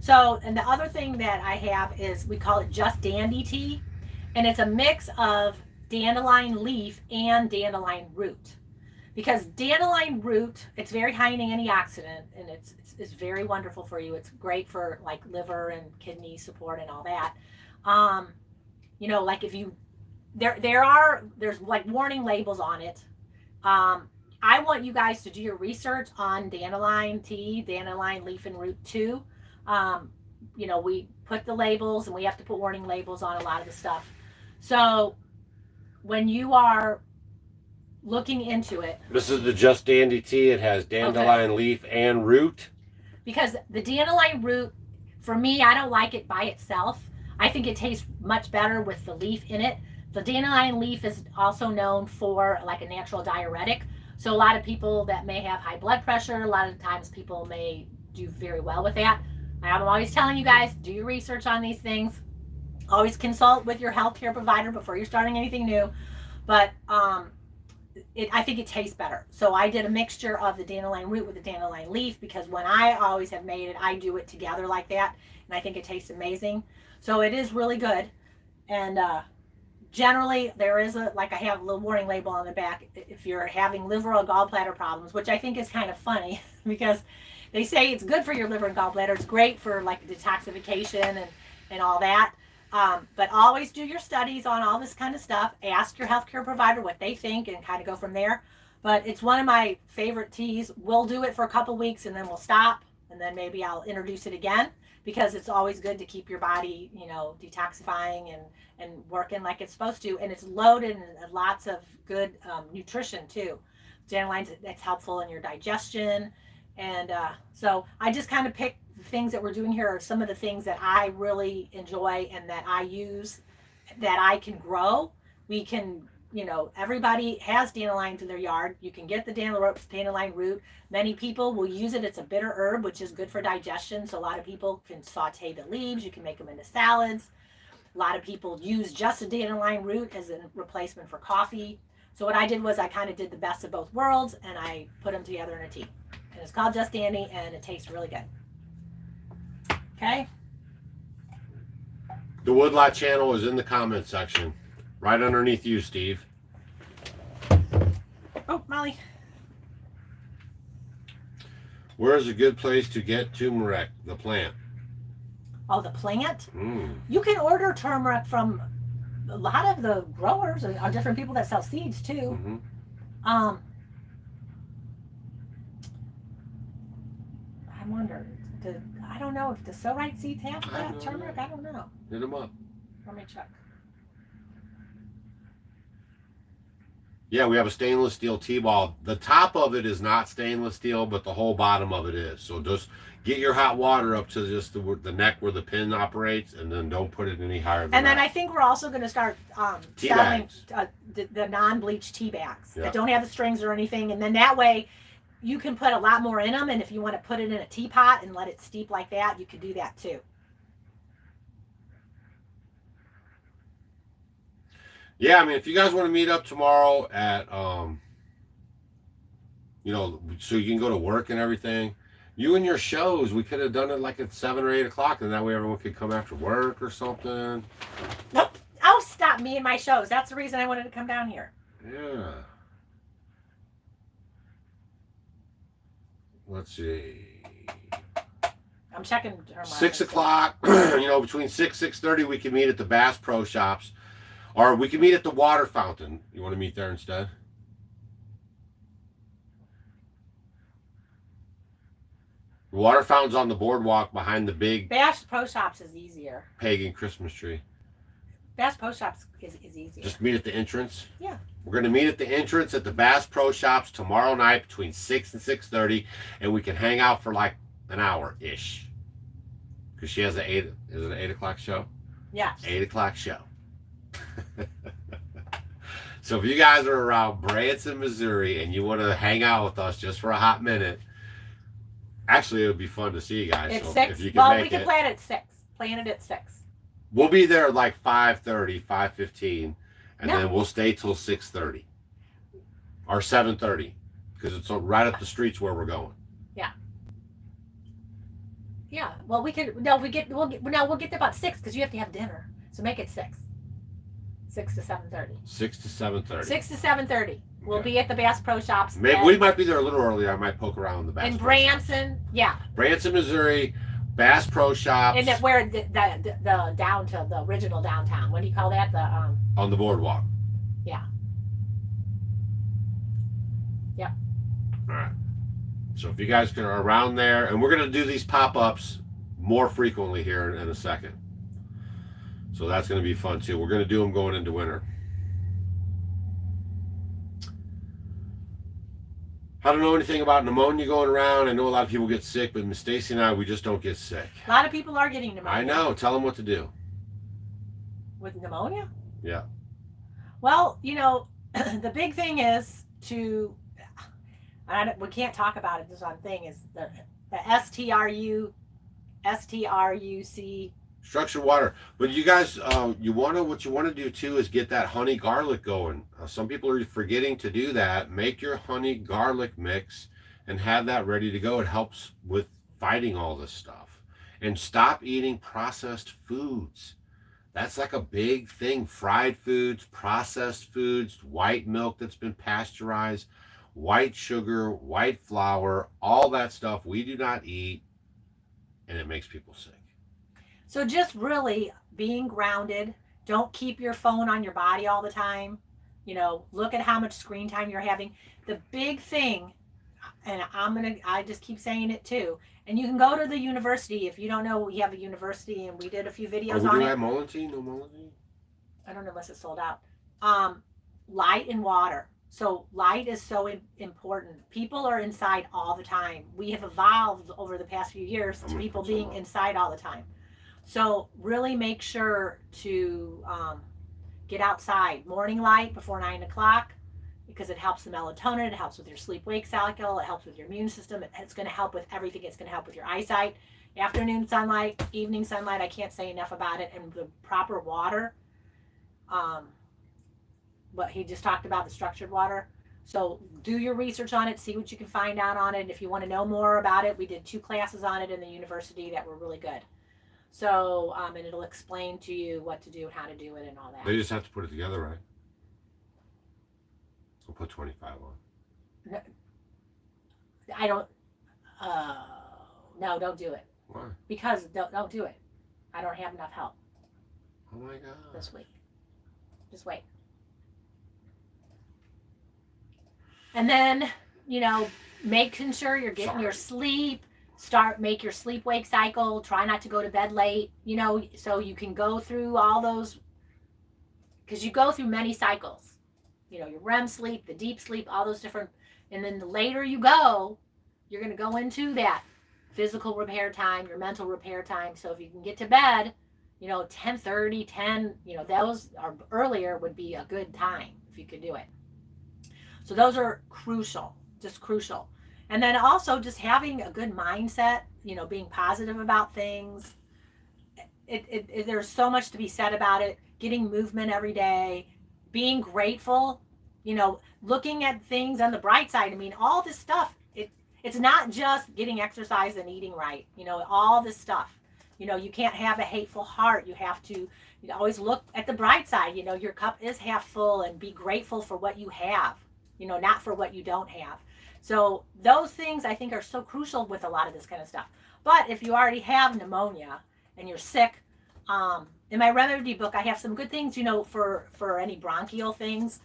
So, and the other thing that I have is we call it just dandy tea, and it's a mix of dandelion leaf and dandelion root. Because dandelion root, it's very high in antioxidant, and it's very wonderful for you. It's great for like liver and kidney support and all that. You know, like if you there's like warning labels on it. I want you guys to do your research on dandelion tea, dandelion leaf and root too. You know, we put the labels, and we have to put warning labels on a lot of the stuff. So when you are looking into it, this is the Just Dandy tea. It has dandelion leaf and root. Because the dandelion root, for me, I don't like it by itself. I think it tastes much better with the leaf in it. The dandelion leaf is also known for like a natural diuretic. So a lot of people that may have high blood pressure, a lot of times people may do very well with that. I'm always telling you guys, do your research on these things. Always consult with your healthcare provider before you're starting anything new. But I think it tastes better. So I did a mixture of the dandelion root with the dandelion leaf, because when I always have made it, I do it together like that, and I think it tastes amazing. So it is really good. And generally there is I have a little warning label on the back if you're having liver or gallbladder problems, which I think is kind of funny because they say it's good for your liver and gallbladder. It's great for like detoxification and all that. But always do your studies on all this kind of stuff. Ask your healthcare provider what they think and kind of go from there. But it's one of my favorite teas. We'll do it for a couple weeks and then we'll stop, and then maybe I'll introduce it again. because it's always good to keep your body, you know, detoxifying and working like it's supposed to. And it's loaded in lots of good nutrition too. Dandelions, it's helpful in your digestion. And so I just kind of picked the things that we're doing here are some of the things that I really enjoy and that I use, that I can grow. We can, you know, everybody has dandelions in their yard. You can get the dandelion root. Many people will use it. It's a bitter herb, which is good for digestion. So a lot of people can saute the leaves. You can make them into salads. A lot of people use just a dandelion root as a replacement for coffee. So what I did was I kind of did the best of both worlds, and I put them together in a tea. And it's called Just Dandy, and it tastes really good. Okay. The Woodlot channel is in the comment section, right underneath you, Steve. Oh, Molly. Where is a good place to get turmeric, the plant? Oh, the plant? You can order turmeric from a lot of the growers or different people that sell seeds too. I wonder, I don't know if the So Right seeds have that turmeric. I don't know. Hit them up. Let me check. Yeah, we have a stainless steel T-ball. The top of it is not stainless steel, but the whole bottom of it is. So just get your hot water up to just the neck where the pin operates, and then don't put it any higher than And then that. I think we're also going to start selling the non-bleach tea bags that don't have the strings or anything. And then that way you can put a lot more in them. And if you want to put it in a teapot and let it steep like that, you can do that too. Yeah, I mean, if you guys want to meet up tomorrow at, you know, so you can go to work and everything, you and your shows, we could have done it like at 7 or 8 o'clock, and that way everyone could come after work or something. Nope. I'll stop me and my shows. That's the reason I wanted to come down here. Yeah. Let's see. I'm checking. 6 o'clock, you know, between 6:30, we can meet at the Bass Pro Shops. Or we can meet at the water fountain. You want to meet there instead? The water fountain's on the boardwalk behind the big Bass Pro Shops is easier. pagan Christmas tree. Bass Pro Shops is easier. Just meet at the entrance? Yeah. We're going to meet at the entrance at the Bass Pro Shops tomorrow night between 6 and 6:30, and we can hang out for like an hour-ish. Because she has an 8 o'clock show? Yeah. 8 o'clock show. So if you guys are around Branson, Missouri, and you want to hang out with us just for a hot minute, actually it would be fun to see you guys. It's so 6. If you can Well, make we can plan it at 6. Plan it at 6. We'll be there at like 5:30, 5:15, and then we'll stay till 6:30 or 7:30 because it's right up the streets where we're going. Yeah. Yeah. Well, we could. No, we'll get there about 6 because you have to have dinner. So make it 6. 6 to 7:30. 6 to 7:30. 6 to 7:30. We'll be at the Bass Pro Shops. Maybe we might be there a little earlier. I might poke around the Bass in Pro Branson. Shops. Yeah. Branson, Missouri, Bass Pro Shops. And where the down to the original downtown. What do you call that? The on the boardwalk. Yeah. Yep. All right. So if you guys are around there, and we're going to do these pop-ups more frequently here in a second. So that's going to be fun too. We're going to do them going into winter. I don't know anything about pneumonia going around. I know a lot of people get sick, but Miss Stacy and I, we just don't get sick. A lot of people are getting pneumonia. I know. Tell them what to do. With pneumonia? Yeah. Well, you know, the big thing is to, we can't talk about it, this one thing is the STRUC. Structured water. But you guys, what you want to do too is get that honey garlic going. Some people are forgetting to do that. Make your honey garlic mix and have that ready to go. It helps with fighting all this stuff. And stop eating processed foods. That's like a big thing. Fried foods, processed foods, white milk that's been pasteurized, white sugar, white flour, all that stuff we do not eat, and it makes people sick. So just really being grounded. Don't keep your phone on your body all the time. You know, look at how much screen time you're having. The big thing, and I just keep saying it too. And you can go to the university if you don't know. We have a university, and we did a few videos on we it. have Mullenty? No Mullenty? I don't know unless it's sold out. Light and water. So light is so important. People are inside all the time. We have evolved over the past few years to people being inside all the time. So really make sure to get outside. Morning light before 9 o'clock, because it helps the melatonin. It helps with your sleep-wake cycle. It helps with your immune system. It's going to help with everything. It's going to help with your eyesight. Afternoon sunlight, evening sunlight. I can't say enough about it. And the proper water. But he just talked about the structured water. So do your research on it, see what you can find out on it. If you want to know more about it, we did 2 classes on it in the university that were really good. So, and it'll explain to you what to do and how to do it and all that. They just have to put it together, right? We'll put 25 on. I don't, no, don't do it. Why? Because don't do it. I don't have enough help Oh my God. this week. Just wait. And then, making sure you're getting your sleep. Make your sleep-wake cycle. Try not to go to bed late, so you can go through all those, because you go through many cycles. Your REM sleep, the deep sleep, all those different, and then the later you go, you're going to go into that physical repair time, your mental repair time. So if you can get to bed, 10:30, 10, those are earlier would be a good time if you could do it. So those are crucial, just crucial. And then also just having a good mindset, being positive about things. There's so much to be said about it. Getting movement every day, being grateful, looking at things on the bright side. I mean, all this stuff, it's not just getting exercise and eating right, all this stuff. You can't have a hateful heart. You have to always look at the bright side. Your cup is half full, and be grateful for what you have, not for what you don't have. So those things I think are so crucial with a lot of this kind of stuff. But if you already have pneumonia and you're sick, in my remedy book, I have some good things, for any bronchial things.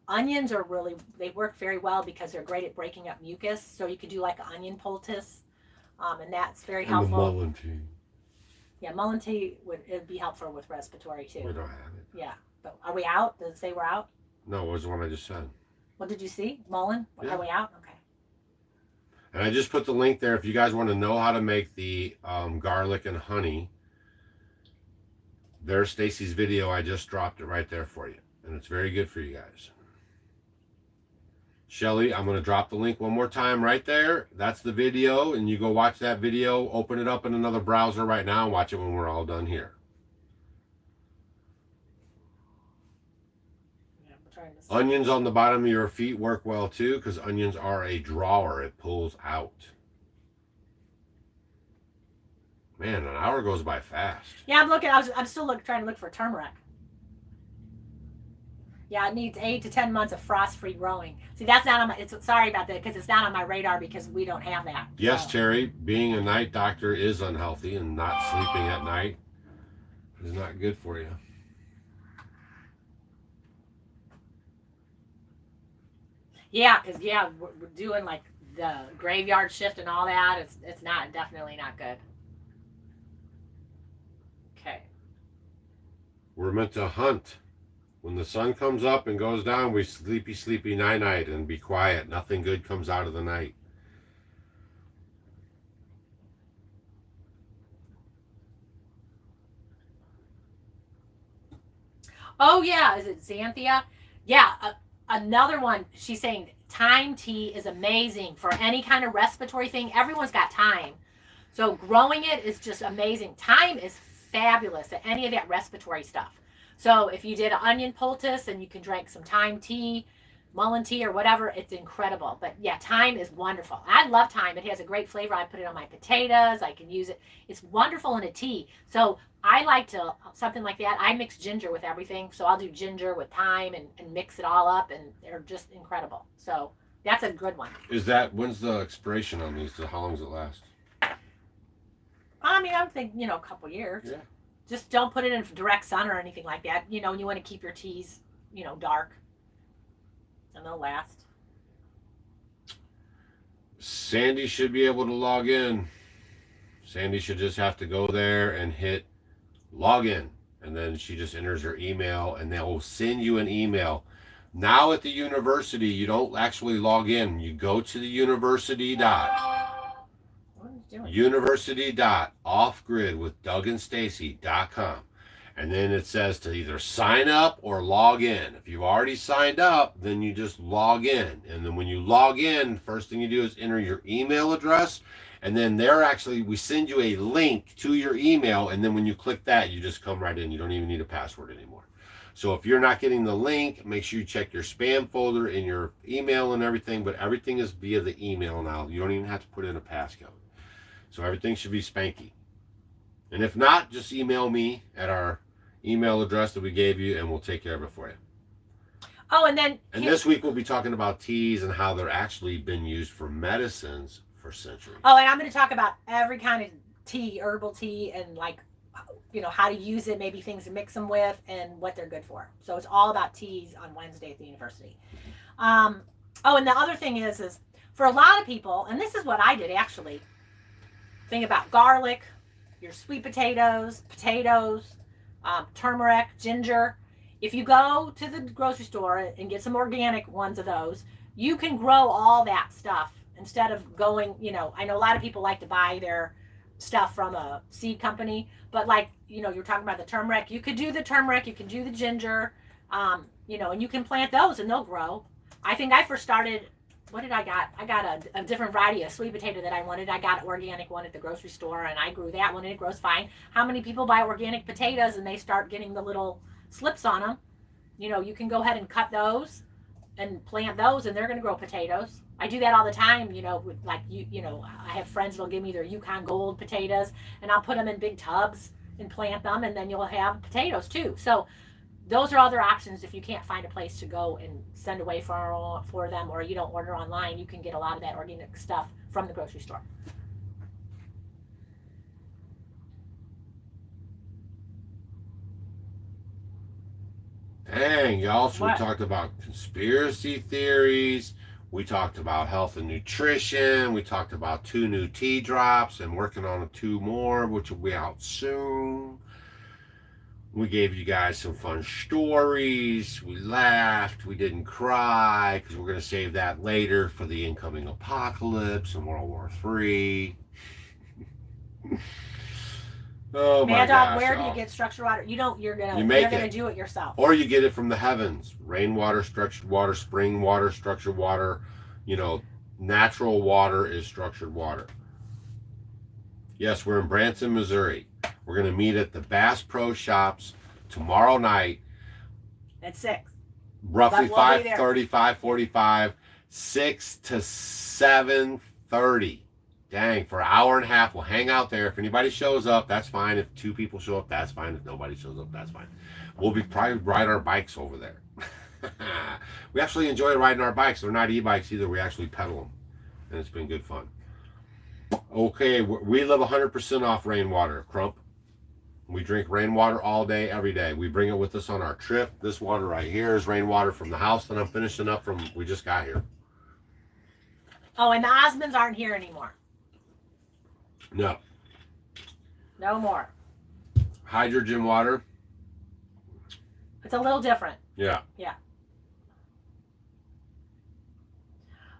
Onions they work very well because they're great at breaking up mucus. So you could do like an onion poultice, and that's very helpful. And the Mullenty. Yeah, Mullenty it'd be helpful with respiratory too. We don't have it. Yeah, but are we out? Does it say we're out? No, it was the one I just said. What did you see? Mullen? Yeah. Are we out? Okay. And I just put the link there if you guys want to know how to make the garlic and honey. There's Stacy's video. I just dropped it right there for you. And it's very good for you guys. Shelly, I'm going to drop the link one more time right there. That's the video. And you go watch that video. Open it up in another browser right now and watch it when we're all done here. Onions on the bottom of your feet work well too, because onions are a drawer. It pulls out. Man, an hour goes by fast. Yeah, I'm still trying to look for turmeric. Yeah, it needs 8 to 10 months of frost-free growing. See, that's not on my. Sorry about that, because it's not on my radar because we don't have that. Yes, Terry, being a night doctor is unhealthy, and not sleeping at night is not good for you. Yeah, because we're doing like the graveyard shift and all that. It's definitely not good. Okay. We're meant to hunt. When the sun comes up and goes down, we sleepy night and be quiet. Nothing good comes out of the night. Oh yeah, is it Xanthia? Yeah, another one. She's saying thyme tea is amazing for any kind of respiratory thing. Everyone's got thyme, so growing it is just amazing. Thyme is fabulous at any of that respiratory stuff. So if you did an onion poultice and you can drink some thyme tea, mullein tea or whatever, it's incredible. But yeah, thyme is wonderful. I love thyme. It has a great flavor. I put it on my potatoes. I can use it. It's wonderful in a tea. So I like to, something like that. I mix ginger with everything. So I'll do ginger with thyme and mix it all up, and they're just incredible. So that's a good one. When's the expiration on these? How long does it last? I mean, I'm thinking, a couple years. Yeah. Just don't put it in direct sun or anything like that. You want to keep your teas, dark. And they'll last. Sandy should be able to log in. Sandy should just have to go there and hit log in. And then she just enters her email and they will send you an email. Now at the university, you don't actually log in. You go to the university.offgridwithdougandstacy.com. And then it says to either sign up or log in. If you've already signed up, then you just log in. And then when you log in, first thing you do is enter your email address. And then we send you a link to your email. And then when you click that, you just come right in. You don't even need a password anymore. So if you're not getting the link, make sure you check your spam folder in your email and everything. But everything is via the email now. You don't even have to put in a passcode. So everything should be spanky. And if not, just email me at our email address that we gave you, and we'll take care of it for you. Oh, and this week we'll be talking about teas and how they're actually been used for medicines for centuries. Oh, and I'm going to talk about every kind of tea, herbal tea, and how to use it, maybe things to mix them with, and what they're good for. So it's all about teas on Wednesday at the university. And the other thing is for a lot of people, and this is what I did actually, think about garlic, your sweet potatoes, turmeric, ginger. If you go to the grocery store and get some organic ones of those, you can grow all that stuff instead of going, I know a lot of people like to buy their stuff from a seed company, but you're talking about the turmeric. You could do the turmeric, you can do the ginger, and you can plant those and they'll grow. I think I first started, what did I got? I got a different variety of sweet potato that I wanted. I got an organic one at the grocery store and I grew that one and it grows fine. How many people buy organic potatoes and they start getting the little slips on them? You can go ahead and cut those and plant those and they're going to grow potatoes. I do that all the time, I have friends that'll give me their Yukon Gold potatoes and I'll put them in big tubs and plant them and then you'll have potatoes too. So those are other options if you can't find a place to go and send away for them, or you don't order online. You can get a lot of that organic stuff from the grocery store. Dang, y'all. So we talked about conspiracy theories. We talked about health and nutrition. We talked about 2 new tea drops and working on 2 more, which will be out soon. We gave you guys some fun stories. We laughed. We didn't cry because we're going to save that later for the incoming apocalypse and World War III. Oh my gosh, where do you get structured water? You're gonna do it yourself. Or you get it from the heavens. Rainwater, structured water, spring water, structured water. Natural water is structured water. Yes, we're in Branson, Missouri. We're going to meet at the Bass Pro Shops tomorrow night. At 6. Roughly 5:30, 5:45, 6 to 7:30. Dang, for an hour and a half. We'll hang out there. If anybody shows up, that's fine. If 2 people show up, that's fine. If nobody shows up, that's fine. We'll probably ride our bikes over there. We actually enjoy riding our bikes. They're not e-bikes either. We actually pedal them. And it's been good fun. Okay, we live 100% off rainwater, Crump. We drink rainwater all day, every day. We bring it with us on our trip. This water right here is rainwater from the house that I'm finishing up from. We just got here. Oh, and the Osmonds aren't here anymore. No. No more. Hydrogen water. It's a little different. Yeah. Yeah.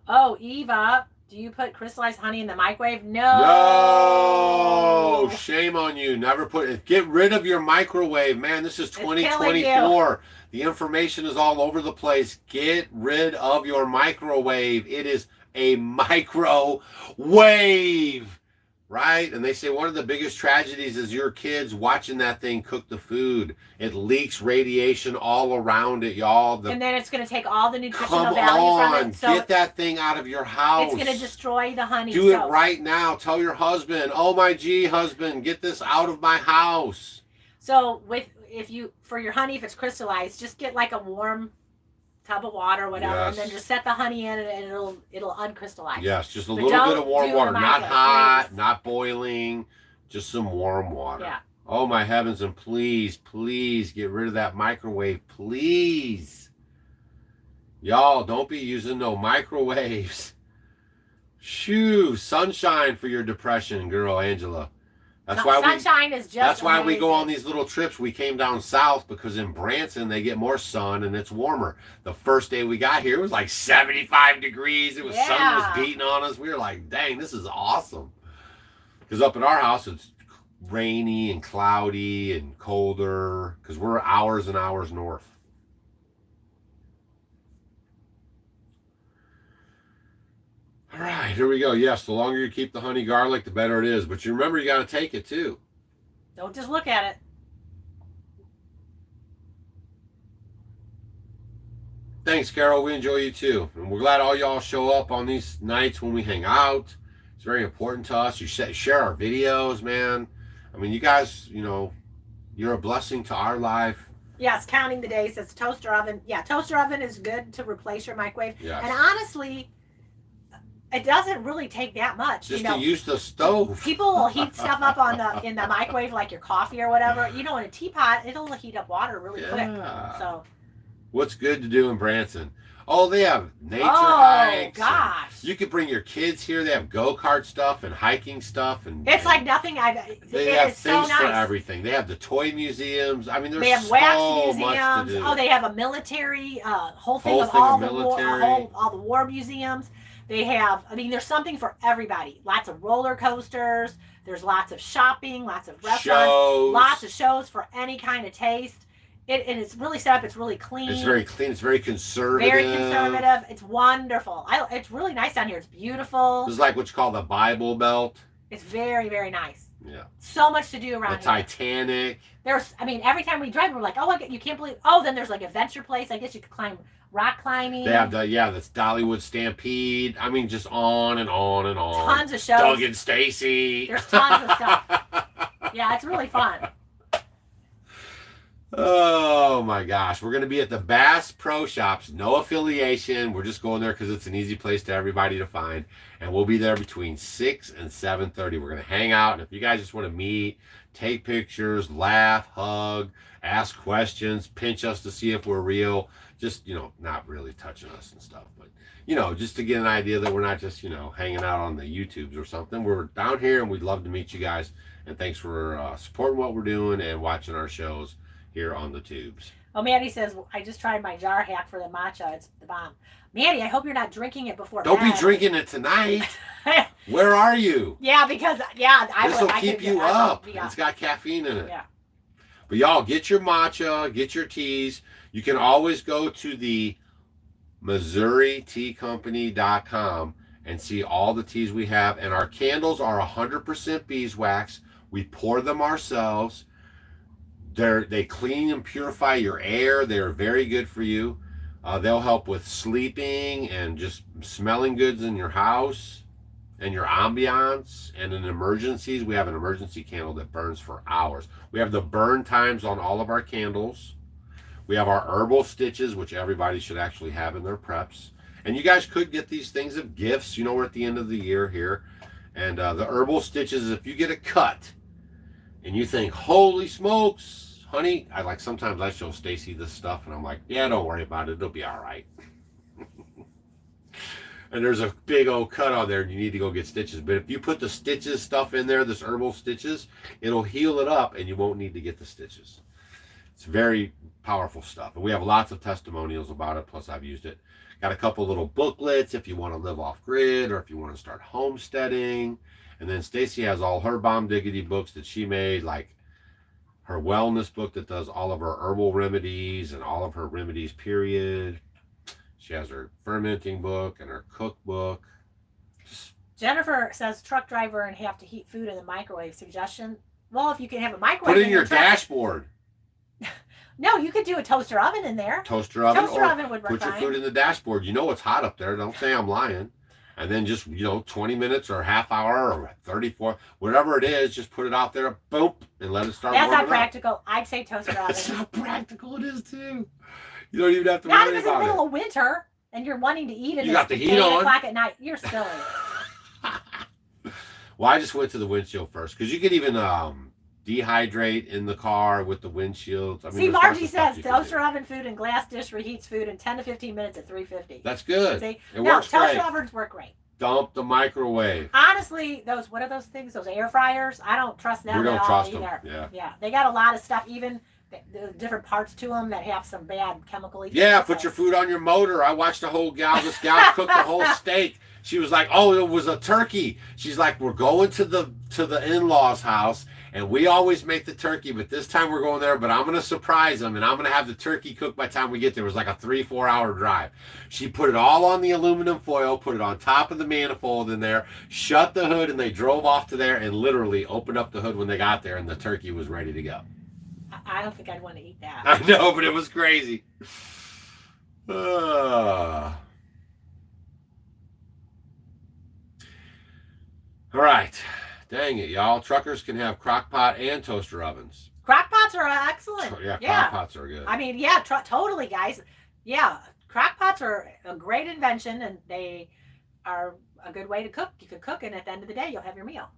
Oh, Eva, do you put crystallized honey in the microwave? No. Shame on you. Never put it. Get rid of your microwave, man. This is 2024. The information is all over the place. Get rid of your microwave. It is a microwave. Right? And they say one of the biggest tragedies is your kids watching that thing cook the food. It leaks radiation all around it, y'all. And then it's going to take all the nutritional value from it. So get that thing out of your house. It's going to destroy the honey. Do it right now. Tell your husband, oh my gee, husband, get this out of my house. So for your honey, if it's crystallized, just get like a warm tub of water or whatever, and then just set the honey in and it'll uncrystallize. Yes, just a little bit of warm water, not hot, not boiling, just some warm water. Yeah. Oh my heavens, and please get rid of that microwave, please. Y'all, don't be using no microwaves. Shoo, sunshine for your depression, girl, Angela. That's why sunshine is just That's why we go amazing. on these little trips. We came down south because in Branson they get more sun and it's warmer. The first day we got here, it was like 75 degrees. It was sun was beating on us. We were like, dang, this is awesome. Because up at our house it's rainy and cloudy and colder because we're hours and hours north. All right, here we go. Yes, the longer you keep the honey garlic, the better it is. But you remember, you got to take it too. Don't just look at it. Thanks, Carol. We enjoy you too. And we're glad all y'all show up on these nights when we hang out. It's very important to us. You share our videos, man. I mean, you guys, you know, you're a blessing to our life. Yes, counting the days. Says toaster oven. Yeah, toaster oven is good to replace your microwave. Yes. And honestly, it doesn't really take that much. Just you know, to use the stove. People will heat stuff up in the microwave, like your coffee or whatever. You know, in a teapot, it'll heat up water really quick. So, what's good to do in Branson? Oh, they have nature Oh hikes. gosh! You could bring your kids here. They have go-kart stuff and hiking stuff, and It's like nothing I've. They it have is things so nice. for everything. They have the toy museums. I mean, there's They have wax so museums. much to do. Oh, they have a military whole thing Whole of thing all of the military. all the war museums. They have. I mean, there's something for everybody. Lots of roller coasters. There's lots of shopping. Lots of restaurants. Shows. Lots of shows for any kind of taste. And it's really set up. It's really clean. It's very clean. It's very conservative. Very conservative. It's wonderful. It's really nice down here. It's beautiful. It's like what's called the Bible Belt. It's very, very nice. Yeah. So much to do around The here. Titanic. I mean, every time we drive, we're like, oh, you can't believe. Oh, then there's like a venture place. I guess you could climb rock climbing. They have that's Dollywood Stampede. I mean, just on and on and on. Tons of shows. Doug and Stacy. There's tons of stuff. Yeah, it's really fun. Oh my gosh, we're going to be at the Bass Pro Shops. No affiliation. We're just going there because it's an easy place to everybody to find. And we'll be there between 6 and 7:30. We're going to hang out. And if you guys just want to meet, take pictures, laugh, hug, ask questions, pinch us to see if we're real. Just, you know, not really touching us and stuff. But, you know, just to get an idea that we're not just, you know, hanging out on the YouTubes or something. We're down here and we'd love to meet you guys. And thanks for supporting what we're doing and watching our shows here on the tubes. Oh, Maddie says, I just tried my jar hack for the matcha. It's the bomb. Maddie, I hope you're not drinking it before Don't bed. be drinking it tonight. Where are you? Yeah, because, This will keep you up. It's got caffeine in it. Yeah. But y'all, get your matcha, get your teas. You can always go to the MissouriTeaCompany.com and see all the teas we have. And our candles are 100% beeswax. We pour them ourselves. They clean and purify your air. They're very good for you. They'll help with sleeping and just smelling goods in your house and your ambiance. And in emergencies, we have an emergency candle that burns for hours. We have the burn times on all of our candles. We have our herbal stitches, which everybody should actually have in their preps. And you guys could get these things as gifts. You know, we're at the end of the year here. And the herbal stitches, if you get a cut and you think, holy smokes, honey, sometimes I show Stacy this stuff and I'm like, yeah, don't worry about it. It'll be all right. And there's a big old cut on there and you need to go get stitches. But if you put the stitches stuff in there, this herbal stitches, it'll heal it up and you won't need to get the stitches. It's very powerful stuff. And we have lots of testimonials about it. Plus I've used it. Got a couple little booklets if you want to live off grid or if you want to start homesteading. And then Stacy has all her bomb diggity books that she made, like her wellness book that does all of her herbal remedies and all of her remedies, period. She has her fermenting book and her cookbook. Jennifer says truck driver and have to heat food in the microwave. Suggestion? Well, if you can have a microwave. Put it in your truck. dashboard. No, you could do a toaster oven in there. Toaster oven. Toaster oven would work put your fine. food in the dashboard. You know it's hot up there. Don't say I'm lying. And then just, 20 minutes or a half hour or 34, whatever it is, just put it out there, boom, and let it start That's not warming up. practical. I'd say toaster oven. That's not practical. It is too. You don't even have to Not worry if it's in the about middle it. of winter and you're wanting to eat it. You got the heat 8 on. o'clock at night. You're silly. Well, I just went to the windshield first because you could even dehydrate in the car with the windshields. I mean, See, there's lots Margie of stuff says you can toaster do. oven food and glass dish reheats food in 10 to 15 minutes at 350. That's good. See? It No, works toaster great. ovens work great. Dump the microwave. Honestly, what are those things? Those air fryers? I don't trust them We don't at all trust either. them. Yeah. Yeah, they got a lot of stuff, even the different parts to them that have some bad chemical effects. Yeah, put your food on your motor. I watched this gal cook the whole steak. She was like, "Oh, it was a turkey." She's like, "We're going to the in-laws' house, and we always make the turkey, but this time we're going there. But I'm gonna surprise them, and I'm gonna have the turkey cooked by the time we get there." It was like a 3-4 hour drive. She put it all on the aluminum foil, put it on top of the manifold in there, shut the hood, and they drove off to there and literally opened up the hood when they got there, and the turkey was ready to go. I don't think I'd want to eat that. I know, but it was crazy. All right. Dang it, y'all. Truckers can have crock pot and toaster ovens. Crock pots are excellent. Yeah, crock pots are good. I mean, yeah, totally, guys. Yeah, crock pots are a great invention, and they are a good way to cook. You could cook, and at the end of the day, you'll have your meal.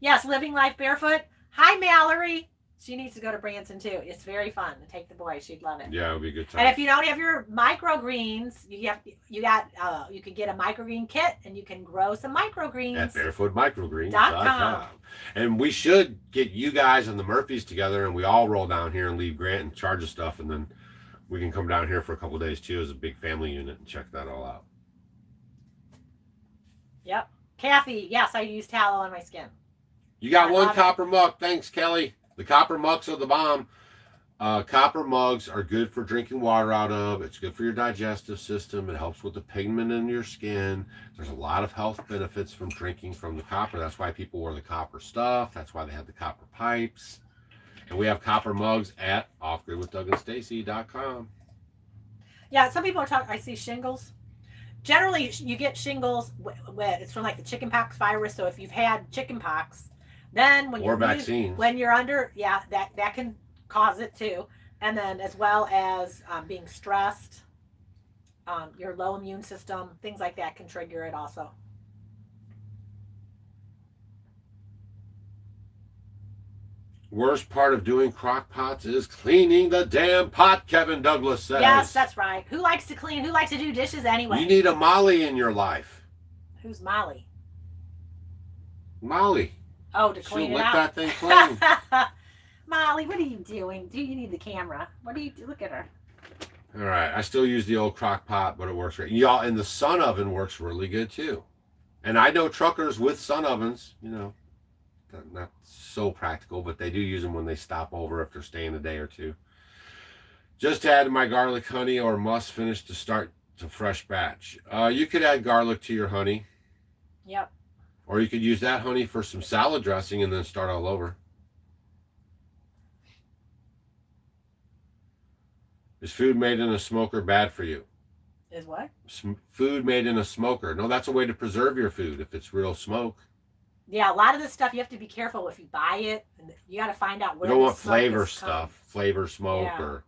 Yes, living life barefoot. Hi, Mallory. She needs to go to Branson too. It's very fun to take the boys. She'd love it. Yeah, it would be a good time. And if you don't have your microgreens, you can get a microgreen kit, and you can grow some microgreens at barefootmicrogreens.com. And we should get you guys and the Murphys together, and we all roll down here and leave Grant in charge of stuff, and then we can come down here for a couple of days too as a big family unit and check that all out. Yep. Kathy, yes, I use tallow on my skin. You got one copper mug. Thanks, Kelly. The copper mugs are the bomb. Copper mugs are good for drinking water out of. It's good for your digestive system. It helps with the pigment in your skin. There's a lot of health benefits from drinking from the copper. That's why people wear the copper stuff. That's why they have the copper pipes. And we have copper mugs at offgridwithdougandstacy.com. Yeah, some people are talking. I see shingles. Generally, you get shingles. It's from like the chickenpox virus. So if you've had chickenpox, then when you're under, yeah, that can cause it too. And then as well as being stressed, your low immune system, things like that can trigger it also. Worst part of doing crock pots is cleaning the damn pot, Kevin Douglas says. Yes, that's right. Who likes to clean? Who likes to do dishes anyway? You need a Molly in your life. Who's Molly? Molly. Oh, to clean She'll it lick out. that thing clean. Molly, what are you doing? Do you need the camera? What do you do? Look at her. All right, I still use the old crock pot, but it works great. Y'all, and the sun oven works really good too. And I know truckers with sun ovens, you know, not so practical, but they do use them when they stop over if they're staying a day or two. Just add my garlic honey or must finish to start to fresh batch. You could add garlic to your honey. Yep. Or you could use that honey for some salad dressing and then start all over. Is food made in a smoker bad for you? Is what? Food made in a smoker. No, that's a way to preserve your food if it's real smoke. Yeah, a lot of this stuff you have to be careful if you buy it. And you got to find out where you don't want the smoke flavor is stuff, flavor smoke, Yeah. or.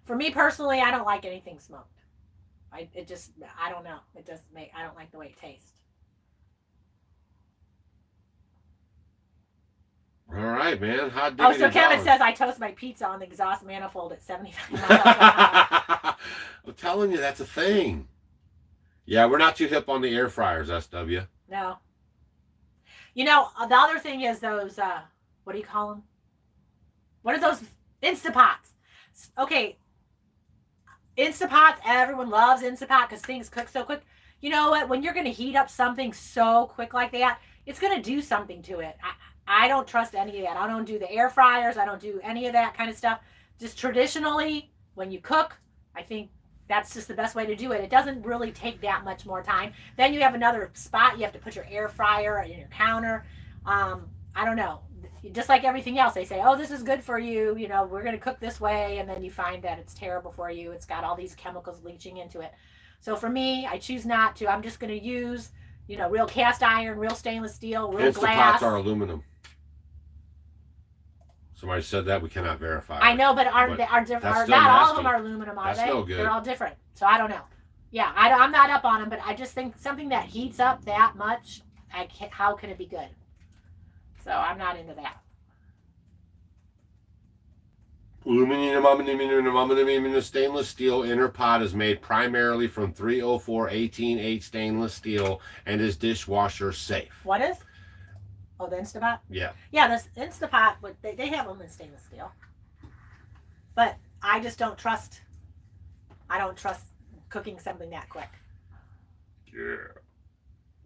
For me personally, I don't like anything smoked. I don't know. I don't like the way it tastes. All right, man. Hot Oh, diggity so Kevin dog. says I toast my pizza on the exhaust manifold at 75 miles an hour. I'm telling you, that's a thing. Yeah, we're not too hip on the air fryers, SW. No. You know, the other thing is those, what do you call them? What are those? Instapots. Okay. Instapots, everyone loves Instapot because things cook so quick. You know what? When you're going to heat up something so quick like that, it's going to do something to it. I don't trust any of that. I don't do the air fryers. I don't do any of that kind of stuff. Just traditionally, when you cook, I think that's just the best way to do it. It doesn't really take that much more time. Then you have another spot. You have to put your air fryer in your counter. I don't know. Just like everything else, they say, oh, this is good for you. You know, we're going to cook this way. And then you find that it's terrible for you. It's got all these chemicals leaching into it. So for me, I choose not to. I'm just going to use, you know, real cast iron, real stainless steel, real glass. Instapots are aluminum. Somebody said that. We cannot verify. I know, but are different? Not all of them are aluminum, are they? No good. They're all different. So I don't know. Yeah, I'm not up on them, but I just think something that heats up that much, how can it be good? So I'm not into that. Aluminum stainless steel inner pot is made primarily from 304 18-8 stainless steel and is dishwasher safe. What is? Oh, the Instapot? Yeah. Yeah, this Instapot, they have them in stainless steel. But I just don't trust, cooking something that quick. Yeah.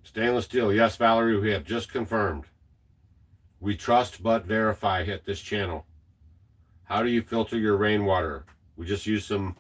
Stainless steel. Yes, Valerie, we have just confirmed. We trust but verify. Hit this channel. How do you filter your rainwater? We just use some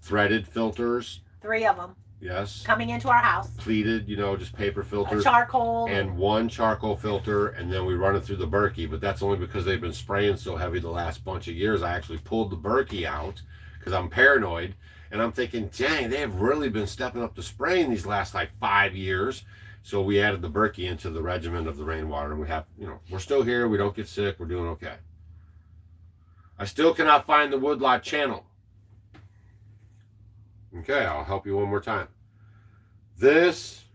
threaded filters. 3 of them. Yes. Coming into our house. Pleated, just paper filters. A charcoal. And 1 charcoal filter, and then we run it through the Berkey. But that's only because they've been spraying so heavy the last bunch of years. I actually pulled the Berkey out because I'm paranoid. And I'm thinking, dang, they have really been stepping up the spraying these last 5 years. So we added the Berkey into the regimen of the rainwater. And we have, we're still here. We don't get sick. We're doing okay. I still cannot find the Woodlot channel. Okay, I'll help you one more time.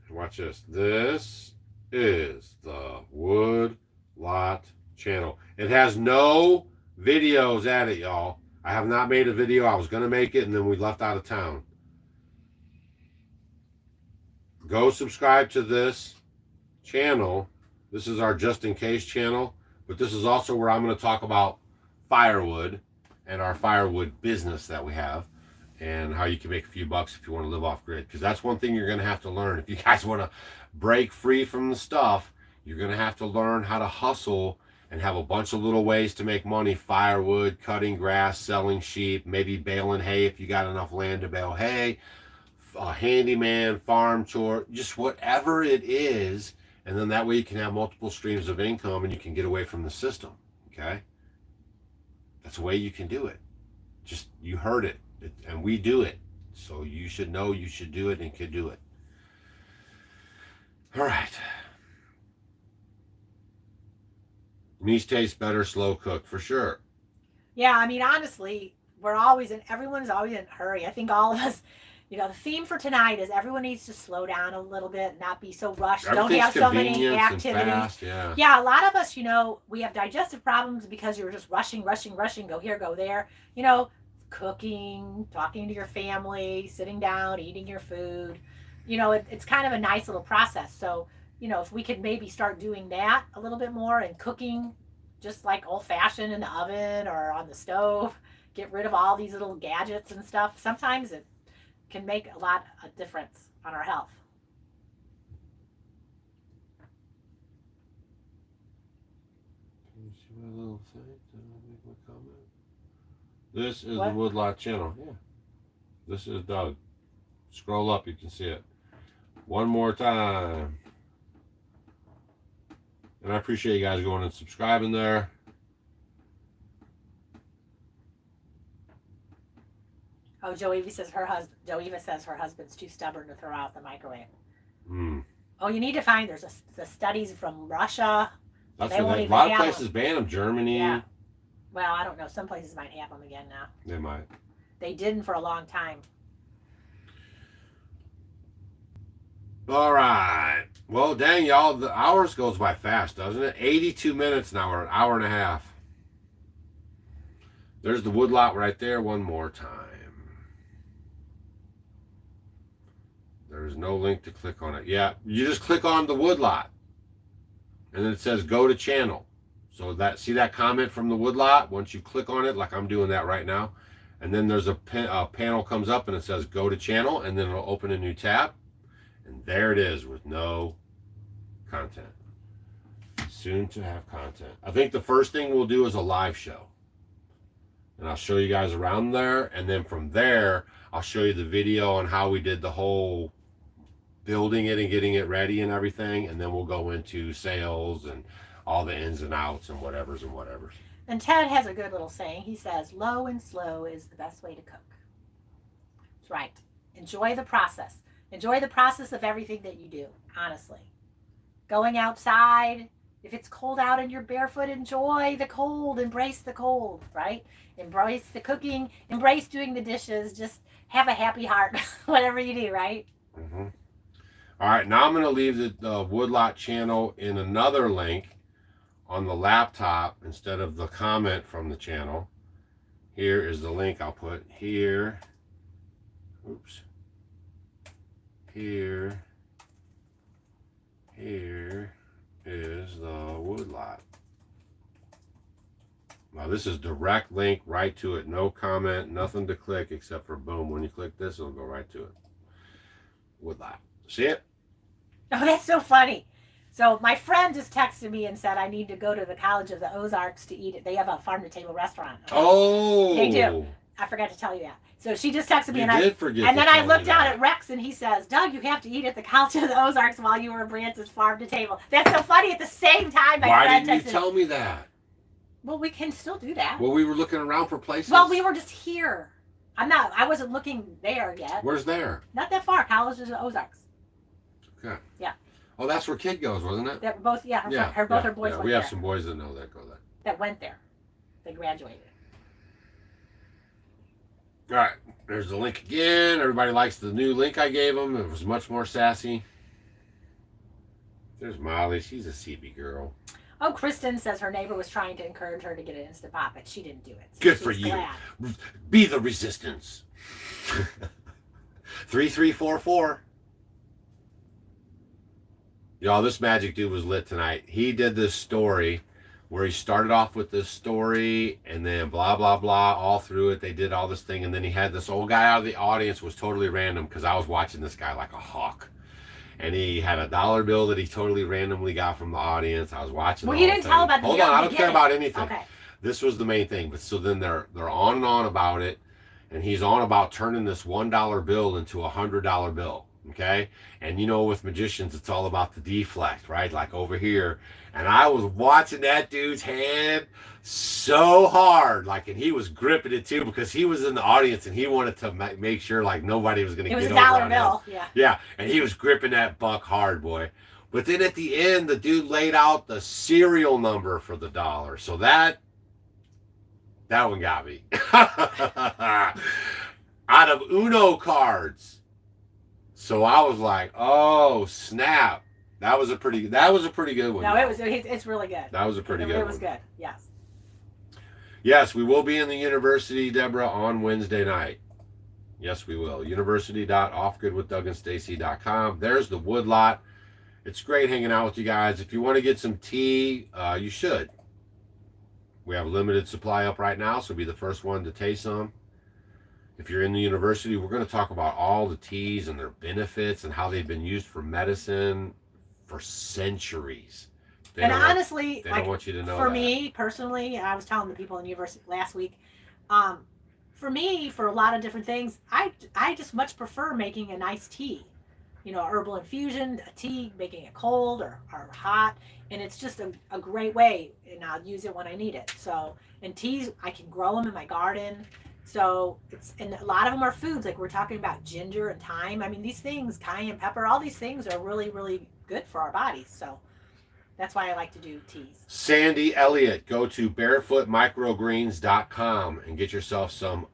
Watch this. This is the Woodlot channel. It has no videos at it, y'all. I have not made a video. I was going to make it, and then we left out of town. Go subscribe to this channel. This is our just in case channel, but this is also where I'm going to talk about firewood and our firewood business that we have and how you can make a few bucks if you want to live off grid, because that's one thing you're going to have to learn. If you guys want to break free from the stuff, you're going to have to learn how to hustle and have a bunch of little ways to make money. Firewood, cutting grass, selling sheep, maybe baling hay if you got enough land to bale hay, a handyman, farm chore, just whatever it is. And then that way you can have multiple streams of income and you can get away from the system. Okay? That's a way you can do it. Just, you heard it, and we do it. So you should know you should do it and can do it. All right. Meats taste better slow cooked for sure. Yeah, I mean, honestly, everyone's always in a hurry. I think all of us, the theme for tonight is everyone needs to slow down a little bit, not be so rushed. Don't have so many activities. Fast, yeah. Yeah, a lot of us, we have digestive problems because you're just rushing, go here, go there. Cooking, talking to your family, sitting down, eating your food. It's kind of a nice little process. So, if we could maybe start doing that a little bit more and cooking just like old fashioned in the oven or on the stove, get rid of all these little gadgets and stuff. Sometimes it can make a lot of difference on our health. Can you see my little thing? Did I make my comment? This is What? the Woodlot channel. Yeah. This is Doug. Scroll up, you can see it. One more time. And I appreciate you guys going and subscribing there. Oh, Joe Eva says her husband's too stubborn to throw out the microwave. Oh, you need to find the studies from Russia. That's They what won't a even lot of have places ban them. Germany. Yeah. Well, I don't know. Some places might have them again now. They might. They didn't for a long time. All right. Well, dang, y'all, the hours goes by fast, doesn't it? 82 minutes now, or an hour and a half. There's the woodlot right there one more time. There's no link to click on it. Yeah, you just click on the woodlot. And then it says go to channel. So see that comment from the woodlot? Once you click on it, like I'm doing that right now, and then there's a panel comes up and it says go to channel, and then it'll open a new tab. And there it is with no content. Soon to have content. I think the first thing we'll do is a live show. And I'll show you guys around there. And then from there, I'll show you the video on how we did the whole building it and getting it ready and everything. And then we'll go into sales and all the ins and outs and whatevers and whatevers. And Ted has a good little saying. He says, low and slow is the best way to cook. That's right. Enjoy the process. Enjoy the process of everything that you do, honestly. Going outside, if it's cold out and you're barefoot, enjoy the cold. Embrace the cold, right? Embrace the cooking. Embrace doing the dishes. Just have a happy heart, whatever you do, right? Mm-hmm. All right, now I'm going to leave the woodlot channel in another link on the laptop instead of the comment from the channel. Here is the link I'll put here. Oops. Here is the woodlot. Now this is direct link right to it. No comment, nothing to click except for boom. When you click this, it'll go right to it. Woodlot. See it? Oh, that's so funny. So my friend just texted me and said I need to go to the College of the Ozarks to eat it. They have a farm-to-table restaurant. Oh. They do. I forgot to tell you that. So she just texted me, You and did forget and to then I tell me looked down that. at Rex, and he says, "Doug, you have to eat at the College of the Ozarks while you were in Brance's farm to table." That's so funny. At the same time, my Why friend didn't you texted. tell me that? Well, we can still do that. Well, we were looking around for places. Well, we were just here. I wasn't looking there yet. Where's there? Not that far. College of the Ozarks. Okay. Yeah. Oh, that's where Kid goes, wasn't it? They're both. Yeah. Both her boys. Yeah, went we have there. some boys that know that go there. That went there. They graduated. All right, there's the link again. Everybody likes the new link I gave them. It was much more sassy. There's Molly. She's a CB girl. Oh, Kristen says her neighbor was trying to encourage her to get an Instant Pot, but she didn't do it. So Good she's for you. glad. Be the resistance. 3344. Y'all, this magic dude was lit tonight. He did this story where he started off with this story and then blah, blah, blah, all through it. They did all this thing. And then he had this old guy out of the audience. Was totally random because I was watching this guy like a hawk. And he had a dollar bill that he totally randomly got from the audience. I was watching. Well, the you whole didn't thing. tell about the Hold very on, I don't care beginning. about anything. Okay. This was the main thing. But so then they're on and on about it. And he's on about turning this $1 bill into a $100 bill. Okay. And you know, with magicians, it's all about the deflect, right? Like over here. And I was watching that dude's hand so hard, like, and he was gripping it too because he was in the audience and he wanted to make sure like nobody was going to It get was a over dollar on him. bill. Yeah. Yeah, and he was gripping that buck hard, boy. But then at the end, the dude laid out the serial number for the dollar. So that one got me. Out of Uno cards. So I was like, oh, snap. That was a pretty good one. No, it's really good. That was a pretty good one. It was good. Yes. Yes, we will be in the university, Deborah, on Wednesday night. Yes, we will. University.offgoodwithdougandstacy.com. There's the woodlot. It's great hanging out with you guys. If you want to get some tea, you should. We have a limited supply up right now, so be the first one to taste some. If you're in the university, we're going to talk about all the teas and their benefits and how they've been used for medicine for centuries. Honestly, they don't want you to know for that. me personally, I was telling the people in the university last week, for me, for a lot of different things, I just much prefer making a nice tea. You know, herbal infusion, a tea, making it cold or hot. And it's just a great way, and I'll use it when I need it. So, and teas, I can grow them in my garden. So and a lot of them are foods, like we're talking about ginger and thyme. I mean, these things, cayenne pepper, all these things are really, really good for our bodies. So that's why I like to do teas. Sandy Elliott, go to barefootmicrogreens.com and get yourself some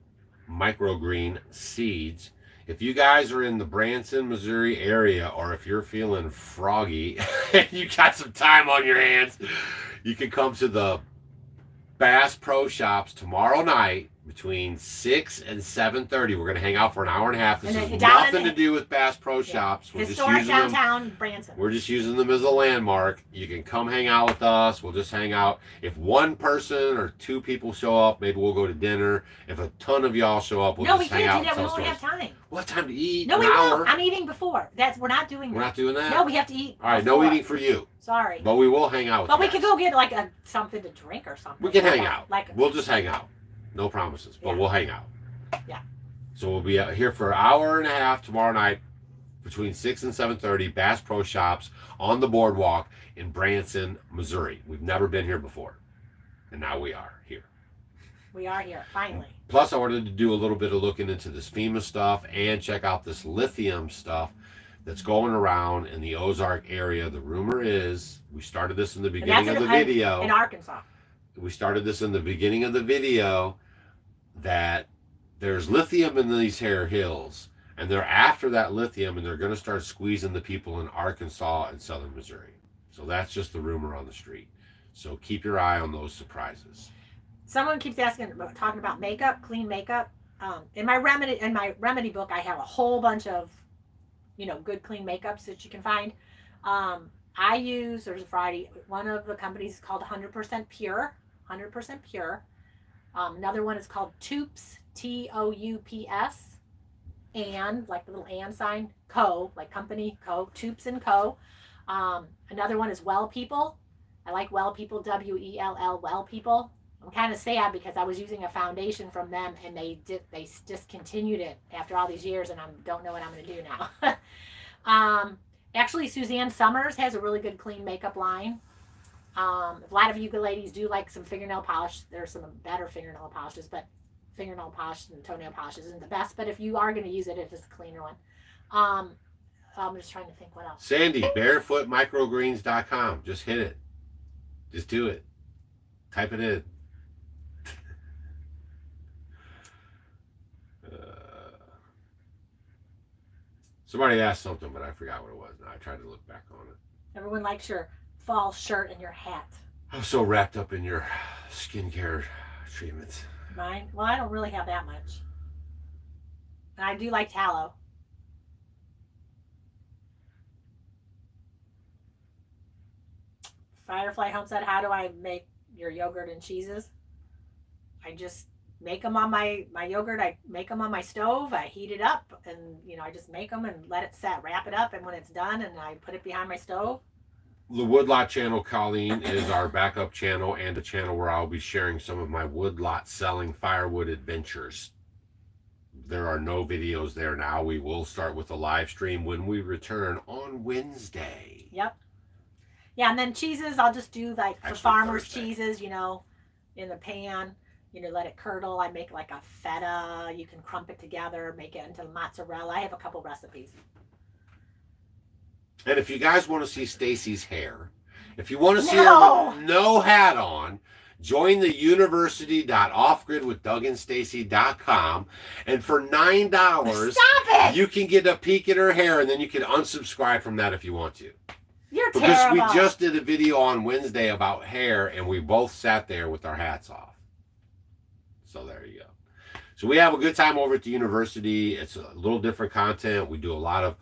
microgreen seeds. If you guys are in the Branson, Missouri area, or if you're feeling froggy and you got some time on your hands, you can come to the Bass Pro Shops tomorrow night between 6 and 7:30. We're going to hang out for an hour and a half. This has nothing to do with Bass Pro Shops. We're Historic just using downtown them. Branson. We're just using them as a landmark. You can come hang out with us. We'll just hang out. If one person or two people show up, maybe we'll go to dinner. If a ton of y'all show up, we'll just hang out. No, we can't do that. We won't have time. We'll have time to eat. No, an we hour. won't. I'm eating before. We're not doing that. We're not doing that? No, we have to eat. All right, before. no eating for you. Sorry. But we will hang out with But you we guys. could go get like something to drink or something. We can hang out. Like We'll just hang out. No promises, but Yeah. we'll hang out. Yeah. So we'll be out here for an hour and a half tomorrow night between 6 and 7:30, Bass Pro Shops on the boardwalk in Branson, Missouri. We've never been here before, and now we are here. We are here, finally. Plus, I wanted to do a little bit of looking into this FEMA stuff and check out this lithium stuff that's going around in the Ozark area. The rumor is, we started this in the beginning of the video. In Arkansas. We started this in the beginning of the video, that there's lithium in these here hills, and they're after that lithium, and they're going to start squeezing the people in Arkansas and southern Missouri. So that's just the rumor on the street. So keep your eye on those surprises. someone keeps talking about makeup, clean makeup. In my remedy book, I have a whole bunch of, good clean makeups that you can find. There's a variety. One of the companies is called 100% Pure. 100% Pure. Another one is called Toups, Toups, and like the little and sign, Co, like company, Co, Toups and Co. Another one is Well People. I like Well People, WELL, Well People. I'm kind of sad because I was using a foundation from them and they discontinued it after all these years, and I don't know what I'm going to do now. Actually, Suzanne Summers has a really good clean makeup line. A lot of you good ladies do like some fingernail polish. There's some better fingernail polishes, but fingernail polish and toenail polish isn't the best. But if you are going to use it, it's just a cleaner one. I'm just trying to think what else. Sandy, barefootmicrogreens.com. Just hit it. Just do it. Type it in. Somebody asked something, but I forgot what it was. Now I tried to look back on it. Everyone likes your fall shirt and your hat. I'm so wrapped up in your skincare treatments. Mine? Well, I don't really have that much. And I do like tallow. Firefly Homestead, how do I make your yogurt and cheeses? I just make them on my yogurt. I make them on my stove. I heat it up, and I just make them and let it set. Wrap it up, and when it's done, and I put it behind my stove. The Woodlot channel, Colleen, is our backup channel and a channel where I'll be sharing some of my woodlot selling firewood adventures. There are no videos there now. We will start with a live stream when we return on Wednesday. Yep. Yeah, and then cheeses, I'll just do like for farmers cheeses, in the pan. Let it curdle. I make like a feta. You can crump it together, make it into mozzarella. I have a couple recipes. And if you guys want to see Stacy's hair, if you want to see her with no hat on, join the university.offgridwithdouganstacy.com, and for $9, you can get a peek at her hair, and then you can unsubscribe from that if you want to. You're terrible. Because we just did a video on Wednesday about hair, and we both sat there with our hats off. So there you go. So we have a good time over at the university. It's a little different content. We do a lot of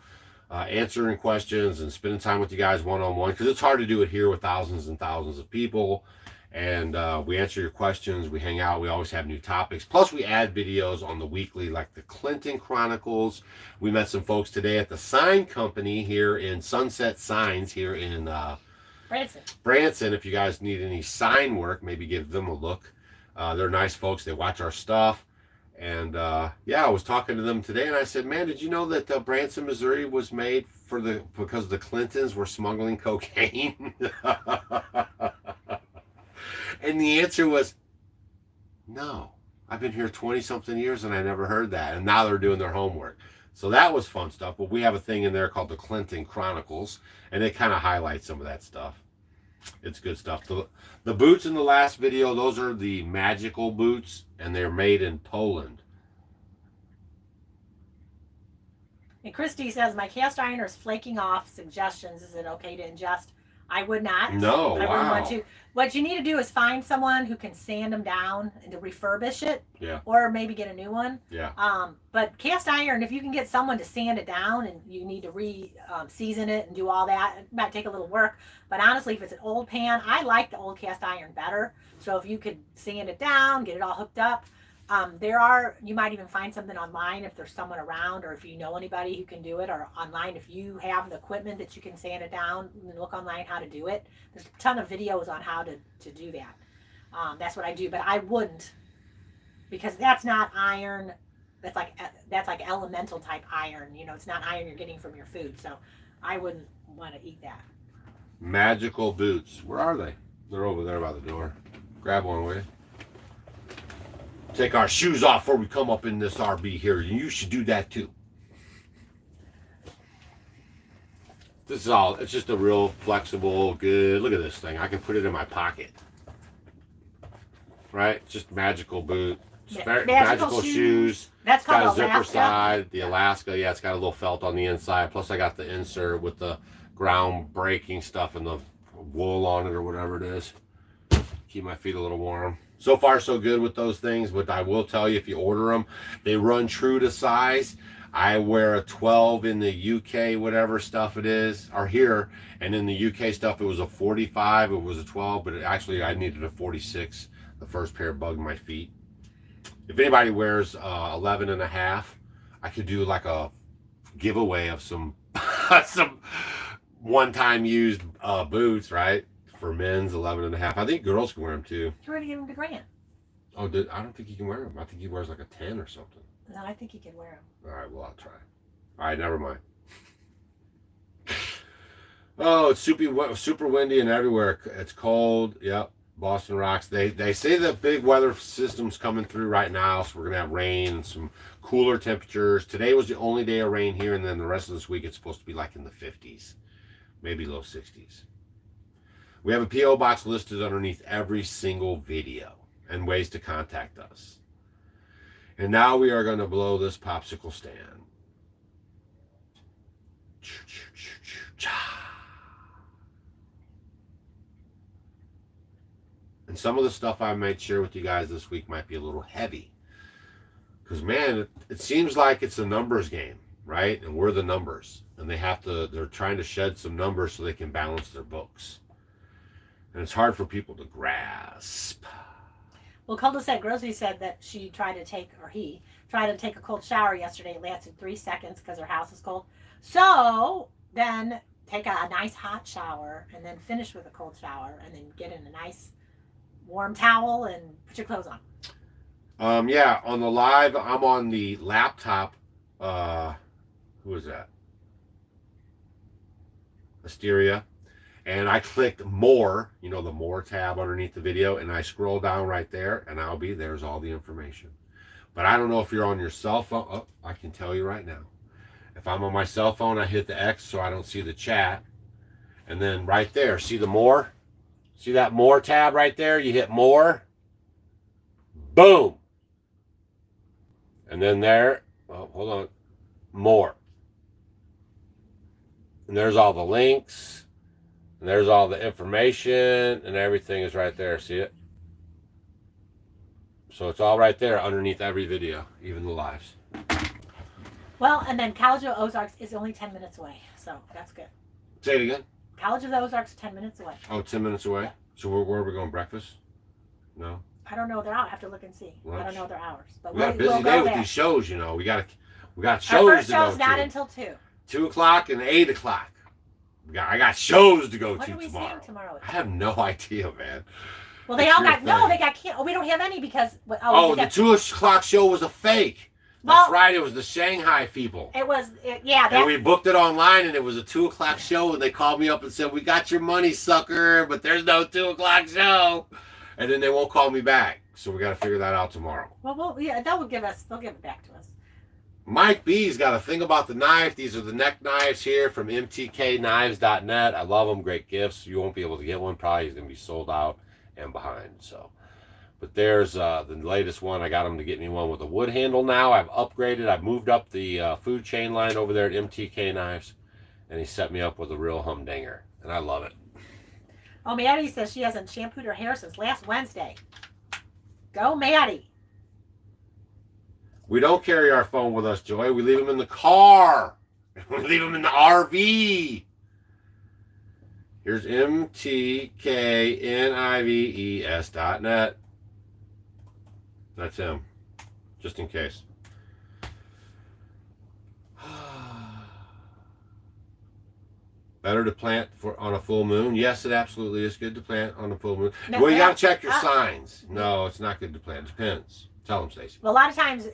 answering questions and spending time with you guys one-on-one, because it's hard to do it here with thousands and thousands of people. And we answer your questions. We hang out. We always have new topics. Plus, we add videos on the weekly, like the Clinton Chronicles. We met some folks today at the sign company here in Sunset Signs here in Branson. If you guys need any sign work, maybe give them a look. They're nice folks. They watch our stuff. And I was talking to them today, and I said, man, did you know that Branson, Missouri was made because the Clintons were smuggling cocaine? And the answer was, no. I've been here 20-something years, and I never heard that. And now they're doing their homework. So that was fun stuff. But we have a thing in there called the Clinton Chronicles, and it kind of highlights some of that stuff. It's good stuff. The boots in the last video, those are the magical boots, and they're made in Poland. And Christy says, my cast iron is flaking off. Suggestions. Is it okay to ingest? I would not. No, I wouldn't want to. What you need to do is find someone who can sand them down and to refurbish it. Yeah. Or maybe get a new one. Yeah. But cast iron, if you can get someone to sand it down and you need to season it and do all that, it might take a little work. But honestly, if it's an old pan, I like the old cast iron better. So if you could sand it down, get it all hooked up. You might even find something online if there's someone around, or if you know anybody who can do it, or online if you have the equipment that you can sand it down, and look online how to do it. There's a ton of videos on how to do that. That's what I do, but I wouldn't, because that's not iron. That's like elemental type iron. It's not iron you're getting from your food. So I wouldn't want to eat that. Magical boots. Where are they? They're over there by the door. Grab one, will you? Take our shoes off before we come up in this RV here. You should do that too. This is all, it's just a real flexible, good, look at this thing. I can put it in my pocket. Right? Just magical boot. Magical shoes. That's called got a Alaska. zipper side. The Alaska, yeah, it's got a little felt on the inside. Plus I got the insert with the ground breaking stuff and the wool on it or whatever it is. Keep my feet a little warm. So far, so good with those things, but I will tell you, if you order them, they run true to size. I wear a 12 in the UK, whatever stuff it is, or here, and in the UK stuff, it was a 45, it was a 12, but actually I needed a 46, the first pair bugged my feet. If anybody wears 11 and a half, I could do like a giveaway of some some one-time used boots, right? For men's 11 and a half. I think girls can wear them too. You're going to give them to Grant. Oh, I don't think he can wear them. I think he wears like a 10 or something. No, I think he can wear them. All right, well, I'll try. All right, never mind. Oh, it's super windy and everywhere. It's cold. Yep, Boston rocks. They say the big weather system's coming through right now, so we're going to have rain and some cooler temperatures. Today was the only day of rain here, and then the rest of this week it's supposed to be like in the 50s, maybe low 60s. We have a P.O. box listed underneath every single video and ways to contact us. And now we are going to blow this popsicle stand. And some of the stuff I might share with you guys this week might be a little heavy. Because, man, it seems like it's a numbers game, right? And we're the numbers. And they're trying to shed some numbers so they can balance their books. And it's hard for people to grasp. Well, Cul-de-sac Rosie said that he tried to take a cold shower yesterday. It lasted 3 seconds because her house is cold. So then take a nice hot shower and then finish with a cold shower and then get in a nice warm towel and put your clothes on. Yeah, on the live, I'm on the laptop. Who is that? Asteria. And I clicked more, the more tab underneath the video, and I scroll down right there, and there's all the information. But I don't know if you're on your cell phone. Oh, I can tell you right now. If I'm on my cell phone, I hit the X so I don't see the chat. And then right there, see the more? See that more tab right there? You hit more. Boom. And then there, hold on, more. And there's all the links. And there's all the information and everything is right there. See it? So it's all right there underneath every video, even the lives. Well, and then College of Ozarks is only 10 minutes away. So that's good. Say it again. College of the Ozarks, 10 minutes away. Oh, 10 minutes away? Yeah. So where are we going? Breakfast? No? I don't know their hours. I have to look and see. Lunch? I don't know their hours. But We got a busy we'll day go with there. these shows, We got shows Our first to go show's not to. until 2. 2 o'clock and 8 o'clock. I got shows to go What to are we tomorrow. seeing tomorrow? I have no idea, man. Well, they It's all your got, no, thing. they got canceled. Oh, we don't have any because, Oh, the 2 o'clock show was a fake. That's Well- right. It was the Shanghai people. yeah. And we booked it online, and it was a 2 o'clock show, and they called me up and said, "We got your money, sucker, but there's no 2 o'clock show." And then they won't call me back. So we got to figure that out tomorrow. Well, yeah, they'll give it back to us. Mike B's got a thing about the knife. These are the neck knives here from mtknives.net. I love them. Great gifts. You won't be able to get one. Probably is going to be sold out and behind. So, but there's the latest one. I got them to get me one with a wood handle now. I've upgraded. I've moved up the food chain line over there at MTK Knives, and he set me up with a real humdinger, and I love it. Oh, Maddie says she hasn't shampooed her hair since last Wednesday. Go, Maddie. We don't carry our phone with us, Joy. We leave them in the car. We leave them in the RV. Here's mtknives.net. That's him, just in case. Better to plant on a full moon? Yes, it absolutely is good to plant on a full moon. No, Well, you got to check your signs. No, it's not good to plant. It depends. Tell them, Stacy. Well, a lot of times,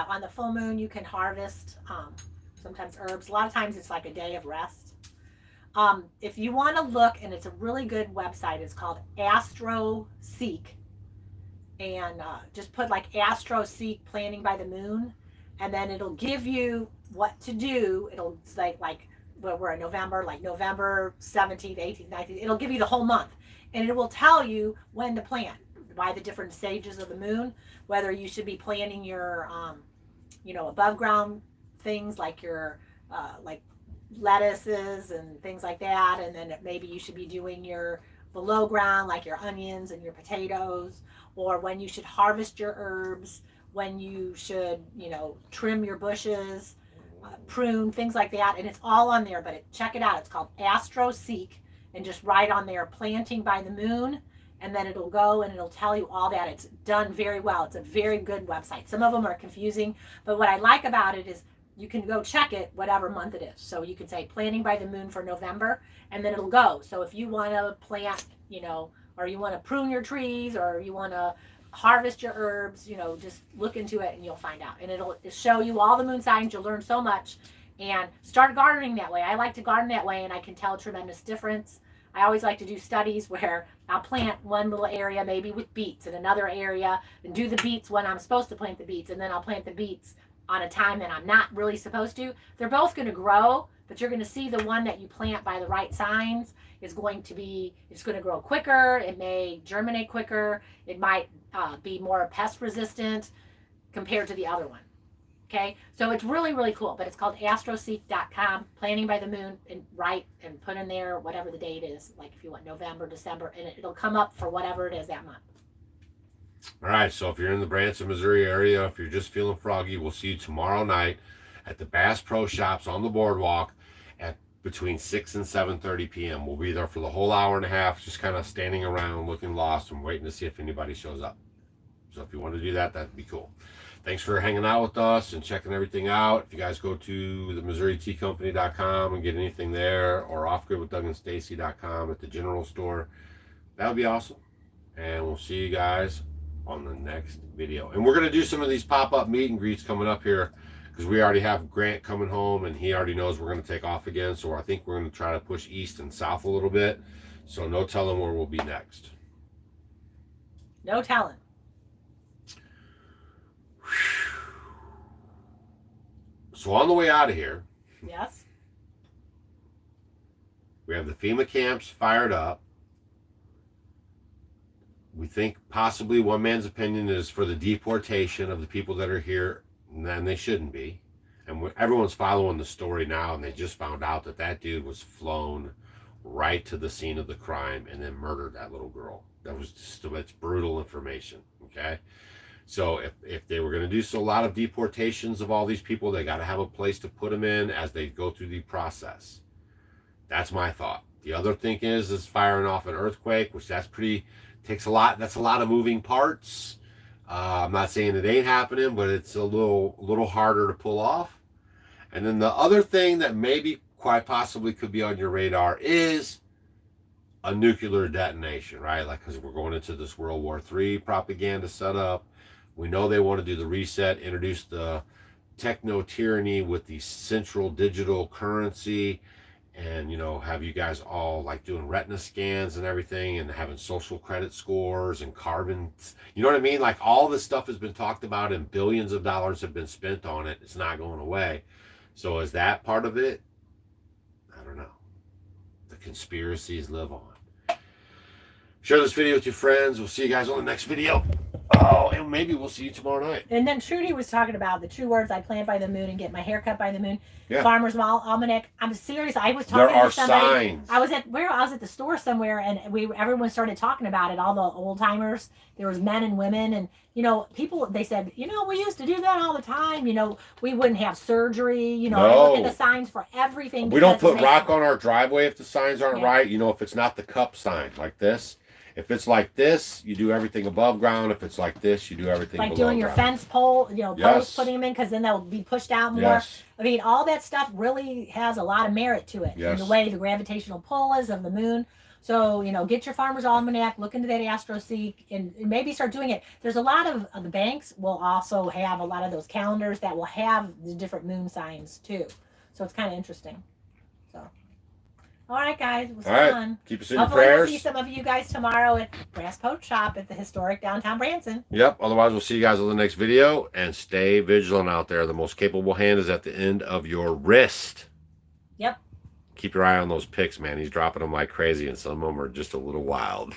on the full moon, you can harvest sometimes herbs. A lot of times, it's like a day of rest. If you want to look, and it's a really good website, it's called AstroSeek. And just put like AstroSeek planting by the moon, and then it'll give you what to do. It'll say like we're in November, like November 17th, 18th, 19th. It'll give you the whole month, and it will tell you when to plant by the different stages of the moon, whether you should be planting your, above ground things like your, like lettuces and things like that. And then maybe you should be doing your low ground, like your onions and your potatoes, or when you should harvest your herbs, when you should, trim your bushes, prune, things like that. And it's all on there, but check it out. It's called AstroSeek, and just write on there planting by the moon, and then it'll go and it'll tell you all that. It's done very well. It's a very good website. Some of them are confusing, but what I like about it is you can go check it whatever month it is. So you can say planting by the moon for November, and then it'll go. So if you want to plant, or you want to prune your trees, or you want to harvest your herbs, just look into it and you'll find out. And it'll show you all the moon signs. You'll learn so much, and start gardening that way. I like to garden that way, and I can tell a tremendous difference. I always like to do studies where I'll plant one little area maybe with beets, and another area, and do the beets when I'm supposed to plant the beets, and then I'll plant the beets on a time that I'm not really supposed to. They're both going to grow, but you're going to see the one that you plant by the right signs is going to be, it's going to grow quicker. It may germinate quicker. It might be more pest resistant compared to the other one. Okay, so it's really, really cool, but it's called astroseek.com, planting by the moon, and write and put in there whatever the date is, like if you want November, December, and it'll come up for whatever it is that month. All right, so if you're in the Branson, Missouri area, if you're just feeling froggy, we'll see you tomorrow night at the Bass Pro Shops on the boardwalk at between 6 and 7:30 p.m. We'll be there for the whole hour and a half, just kind of standing around looking lost and waiting to see if anybody shows up. So if you want to do that, that'd be cool. Thanks for hanging out with us and checking everything out. If you guys go to the MissouriTeaCompany.com and get anything there, or offgridwithdougandstacy.com at the general store, that would be awesome. And we'll see you guys on the next video. And we're going to do some of these pop-up meet and greets coming up here, because we already have Grant coming home, and he already knows we're going to take off again. So I think we're going to try to push east and south a little bit. So no telling where we'll be next. No telling. So on the way out of here, Yes. we have the FEMA camps fired up. We think possibly one man's opinion is for the deportation of the people that are here, and they shouldn't be. And everyone's following the story now, and they just found out that that dude was flown right to the scene of the crime and then murdered that little girl. That was just, it's brutal information, okay? So if they were going to do a lot of deportations of all these people, they got to have a place to put them in as they go through the process. That's my thought. The other thing is firing off an earthquake, which takes a lot. That's a lot of moving parts. I'm not saying it ain't happening, but it's a little harder to pull off. And then the other thing that maybe quite possibly could be on your radar is a nuclear detonation, right? Like, because we're going into this World War III propaganda setup. We know they want to do the reset, introduce the techno-tyranny with the central digital currency, and, have you guys all like doing retina scans and everything, and having social credit scores and carbon, you know what I mean? Like, all this stuff has been talked about and billions of dollars have been spent on it. It's not going away. So is that part of it? I don't know. The conspiracies live on. Share this video with your friends. We'll see you guys on the next video. Oh, and maybe we'll see you tomorrow night. And then Trudy was talking about the 2 words: I plant by the moon and get my hair cut by the moon. Yeah. Farmer's Almanac. I'm serious. I was talking There to somebody. signs. I was at the store somewhere, and everyone started talking about it. All the old timers. There was men and women, and people. They said, we used to do that all the time. We wouldn't have surgery. No. I look at the signs for everything. We don't put rock on our driveway if the signs aren't Yeah. right. If it's not the cup sign like this. If it's like this, you do everything above ground. If it's like this, you do everything like below doing your ground. fence pole, Yes. posts, putting them in, because then they'll be pushed out more. Yes. I mean, all that stuff really has a lot of merit to it. Yes. In the way the gravitational pull is of the moon. So, get your Farmer's Almanac, look into that AstroSeek, and maybe start doing it. There's a lot of the banks will also have a lot of those calendars that will have the different moon signs too. So it's kind of interesting. So, all right, guys, it was All right. fun. Keep us in your Hopefully we'll prayers. see some of you guys tomorrow at Brass Poach Shop at the historic downtown Branson. Yep. Otherwise, we'll see you guys on the next video. And stay vigilant out there. The most capable hand is at the end of your wrist. Yep. Keep your eye on those pics, man. He's dropping them like crazy, and some of them are just a little wild.